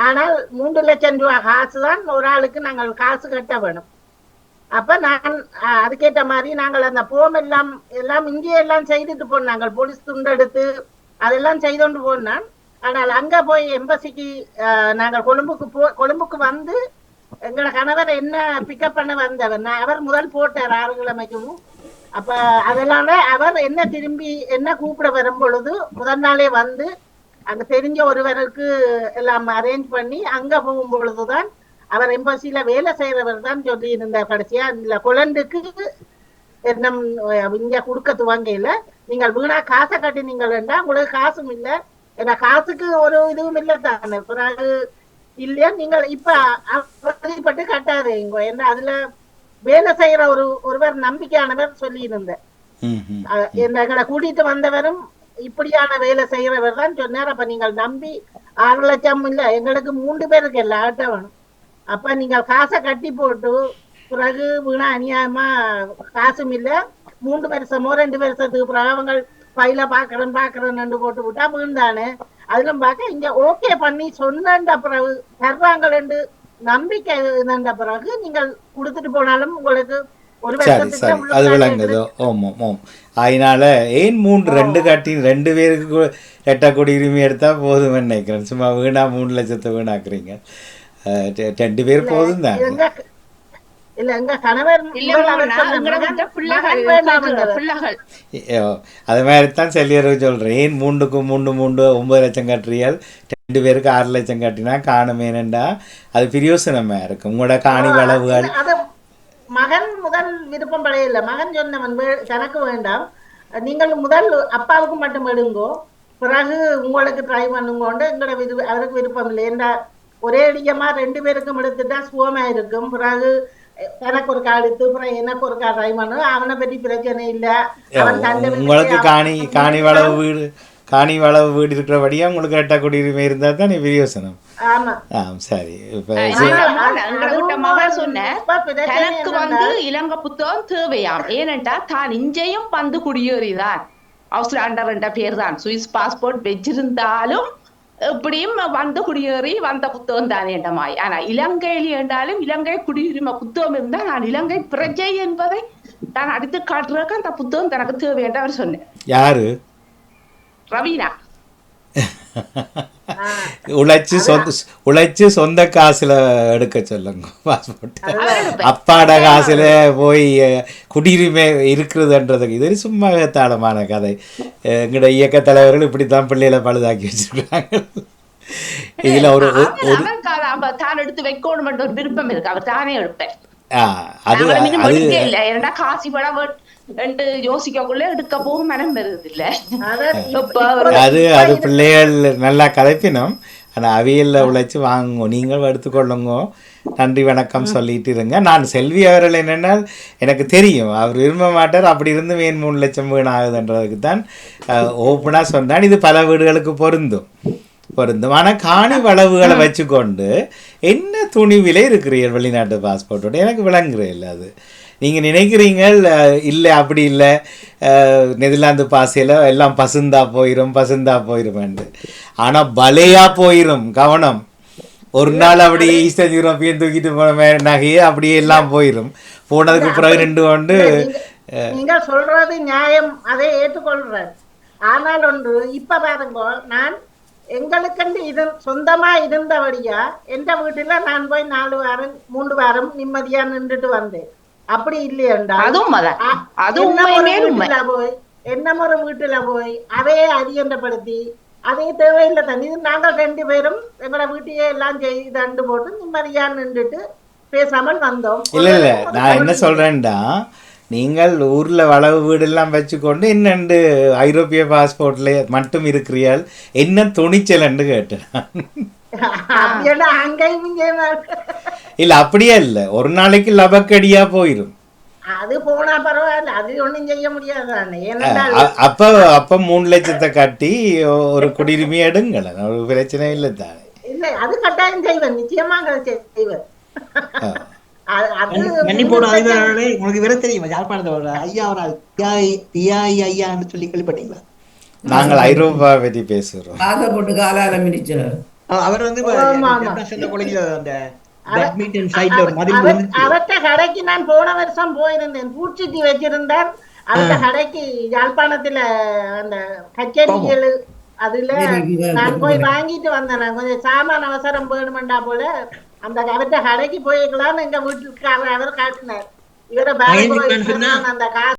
ஆனால் 3 லட்சம் ரூபாய் காசு தான் ஒரு ஆளுக்கு நாங்கள் காசு கட்ட வேணும். அப்ப நான் அதுக்கேற்ற மாதிரி நாங்கள் அந்த போம் எல்லாம் இங்கே எல்லாம் செய்துட்டு போனோம். நாங்கள் போலீஸ் துண்டு எடுத்து அதெல்லாம் செய்தோண்டு போனான். ஆனால் அங்க போய் எம்பசிக்கு நாங்கள் கொழும்புக்கு வந்து எங்களோட கணவர் என்ன பிக்கப் பண்ண வந்தவர், அவர் முதல் போட்டார் 6 கிழமைக்கும். அப்ப அதனால அவர் என்ன திரும்பி என்ன கூப்பிட வரும் பொழுது முதல் நாளே வந்து அங்க தெரிஞ்ச ஒருவருக்கு எல்லாம் அரேஞ்ச் பண்ணி அங்க போகும் பொழுதுதான் அவர் எம்பசியில வேலை செய்யறவர் தான் சொல்லி இருந்தார். கடைசியா இந்த கொலண்டுக்கு என்ன இங்க கொடுக்க துவங்கையில நீங்கள் வீணா காசை கட்டினீங்கன்னா உங்களுக்கு காசும் இல்லை, ஏன்னா காசுக்கு ஒரு இதுவும் இல்லை தானே, பிறகு இல்லையா நீங்கள் இப்ப அவதிப்பட்டு கட்டாதீங்க. ஏன்னா அதுல வேலை செய்யற ஒருவர் நம்பிக்கையானவர் சொல்லி இருந்தேன். எங்களை கூட்டிட்டு வந்தவரும் இப்படியான வேலை செய்யறவர் தான் சொன்னார். அப்ப நீங்கள் நம்பி 6 லட்சம் இல்ல, எங்களுக்கு 3 பேருக்கு இல்ல ஆட்ட வேணும். அப்ப நீங்கள் காசை கட்டி போட்டு பிறகு வீணா அநியாயமா காசும் இல்ல, 3 வருஷமோ 2 வருஷத்துக்கு பிறகு அவங்க பையில பாக்குறேன்னு போட்டு விட்டா வீண்டானே. அதெல்லாம் பார்க்க இங்க ஓகே பண்ணி சொன்ன பிறகு தர்றாங்க நம்பிக்கை இருந்த பிறகு நீங்கள் கொடுத்துட்டு போனாலும் உங்களுக்கு ஒரு வருஷத்துக்கு அது விளங்குதோ. ஓம் ஓம். அதனால ஏன் 2 காட்டி 2 பேருக்கு 8 கோடி உரிமை எடுத்தா போதும் நினைக்கிறேன். சும்மா வீணா 3 லட்சத்தை வீணாக்குறீங்க. 2 பேர் போதும் தான். இல்ல எங்க கணவர் அது மாதிரிதான் செல்லியருக்கு சொல்றேன். ஏன் 3க்கு 3 9 லட்சம் கட்டுறியால் 2 பேருக்கு 6 லட்சம் கட்டினா காணுமேனண்டா அது பிரயோசனமா இருக்கும். உங்களோட காணி வளவுகள் மகன் முதல் விருப்பம் படையில மகன் சொன்னவன் தனக்கு வேண்டாம், நீங்கள் முதல் அப்பாவுக்கு மட்டும் எடுங்கோ, பிறகு உங்களுக்கு ட்ரை பண்ணுங்கோண்டு எங்களோட அவருக்கு விருப்பம் இல்லை. ஏன்னா ஒரே அடிக்கமா 2 பேருக்கும் எடுத்துட்டா சுகமா இருக்கும். பிறகு எனக்கு ஒரு கால் எடுத்து அப்புறம் எனக்கு ஒரு கால் ட்ரை பண்ணு, அவனை பற்றி பிரச்சனை இல்ல. உங்களுக்கு காணி வளவு வீடு இருக்கிறபடியா உங்களுக்கு 8 கோடி உரிமை இருந்தா தான் பிரயோசனம். சரி, எனக்கு வந்து இலங்கை புத்தகம் தேவையாம். ஏனென்றா தான் இஞ்சையும் வந்து குடியேறிதான் ஆஸ்திரேலியா என்ற பேர் தான் சுவிஸ் பாஸ்போர்ட் வச்சிருந்தாலும் இப்படியும் வந்து குடியேறி வந்த புத்தகம் தானே என்றமாய். ஆனா இலங்கையில் என்றாலும் இலங்கை குடியுரிமை புத்தகம் இருந்தால் நான் இலங்கை பிரஜை என்பதை நான் அடுத்து காட்டுறதுக்கு அந்த புத்தகம் தனக்கு தேவை என்று அவர் சொன்னேன். யாரு? ரவீனா. உழைச்சு சொந்த காசுல எடுக்க சொல்லுங்க பாஸ்போர்ட். அப்பாட காசுல போய் குடியுரிமை இருக்கிறதுன்றதுக்கு இது சும்மா தாளமான கதை. எங்கட இயக்க தலைவர்கள் இப்படித்தான் பிள்ளைகளை பழுதாக்கி வச்சிருக்காங்க. இதுல ஒரு தான் எடுத்து வைக்கணும் ஒரு விருப்பம் இருக்கு, அவர் தானே எடுப்பேன். காசி படம் யோசிக்கக்குள்ள எடுக்க போகும் மனம் வருது இல்ல. அது பிள்ளைகள் நல்லா கலைப்பினோம். ஆனால் அவியல்ல உழைச்சி வாங்குங்க, நீங்கள் எடுத்துக்கொள்ளுங்க, நன்றி வணக்கம் சொல்லிட்டு இருங்க. நான் செல்வி அவர்கள் என்னென்னால் எனக்கு தெரியும் அவர் விரும்ப மாட்டார், அப்படி இருந்து 3 லட்சம் வீணாகுதுன்றதுக்கு தான் ஓப்பனாக சொன்னான். இது பல வீடுகளுக்கு பொருந்தும். ஆனால் காணி வளவுகளை வச்சுக்கொண்டு என்ன துணிவிலே இருக்கிறீர்கள் வெளிநாட்டு பாஸ்போர்ட்டோட எனக்கு விளங்குற இல்லை. அது நீங்கள் நினைக்கிறீங்க இல்லை அப்படி இல்லை, நெதர்லாந்து பாசையில் எல்லாம் பசுந்தா போயிரும். ஆனால் பலையா போயிடும். கவனம், ஒரு நாள் அப்படி ஈஸ்டர்ன் யூரோப்பியன் தூக்கிட்டு போன நகையே அப்படியே எல்லாம் போயிடும். போனதுக்கு பிறகு 2 ஆண்டு நீங்கள் சொல்றது நியாயம், அதை ஏற்றுக்கொள்றேன். ஆனால் ஒன்று இப்ப பாருங்க, நான் எங்களுக்கென்று இது சொந்தமா இருந்தபடியா எந்த வீட்டுல நான் போய் 4 வாரம் 3 வாரம் நிம்மதியா நின்றுட்டு வந்தேன். அப்படி இல்லையண்டா என்னமோ ஒரு வீட்டுல போய் அதையே அதிகப்படுத்தி அதே தேவையில்லை தண்ணி நாங்கள் 2 பேரும் எங்களோட வீட்டையே எல்லாம் செய்து போட்டு நிம்மதியா நின்றுட்டு பேசாமல் வந்தோம். இல்ல நான் என்ன சொல்றேன்டா, நீங்கள் ஊர்ல வளவு வீடெல்லாம் வச்சுக்கொண்டு என்னண்டு ஐரோப்பிய பாஸ்போர்ட்ல மட்டும் இருக்கிறீர்கள், என்ன துணிச்சல்ன்னு கேட்டேன். இல்ல அப்படியே இல்ல, ஒரு நாளைக்கு லபக்கடியா போயிரும். அது போனா பரவாயில்ல, அது ஒண்ணும் செய்ய முடியாது. அப்ப 3 லட்சத்தை கட்டி ஒரு குடியுரிமை எடுங்கள, ஒரு பிரச்சனை இல்லை தானே. இல்ல அது கட்டாயம் செய்வேன், நிச்சயமாக செய்வேன். உங்களுக்கு வேற தெரியுமா யாழ்ப்பாணத்தை ஐயா ஐயான்னு சொல்லி கேள்விப்பட்டீங்களா? நாங்கள் ஐரோப்பா பற்றி பேசுறோம். அவர் வந்து அவர்கிட்ட கடைக்கு நான் போன வருஷம் போயிருந்தேன், பூச்சிட்டி வச்சிருந்தார். அவர்கிட்ட கடைக்கு யாழ்ப்பாணத்துல அந்த கச்சேரிகள் அதுல நான் போய் வாங்கிட்டு வந்தேன். கொஞ்சம் சாமான அவசரம் வேணுமெண்டா போல அந்த அவர்கிட்ட கடைக்கு போய்க்கலான்னு எங்க வீட்டுக்கு அவர் காட்டினார். இவரை அந்த காசு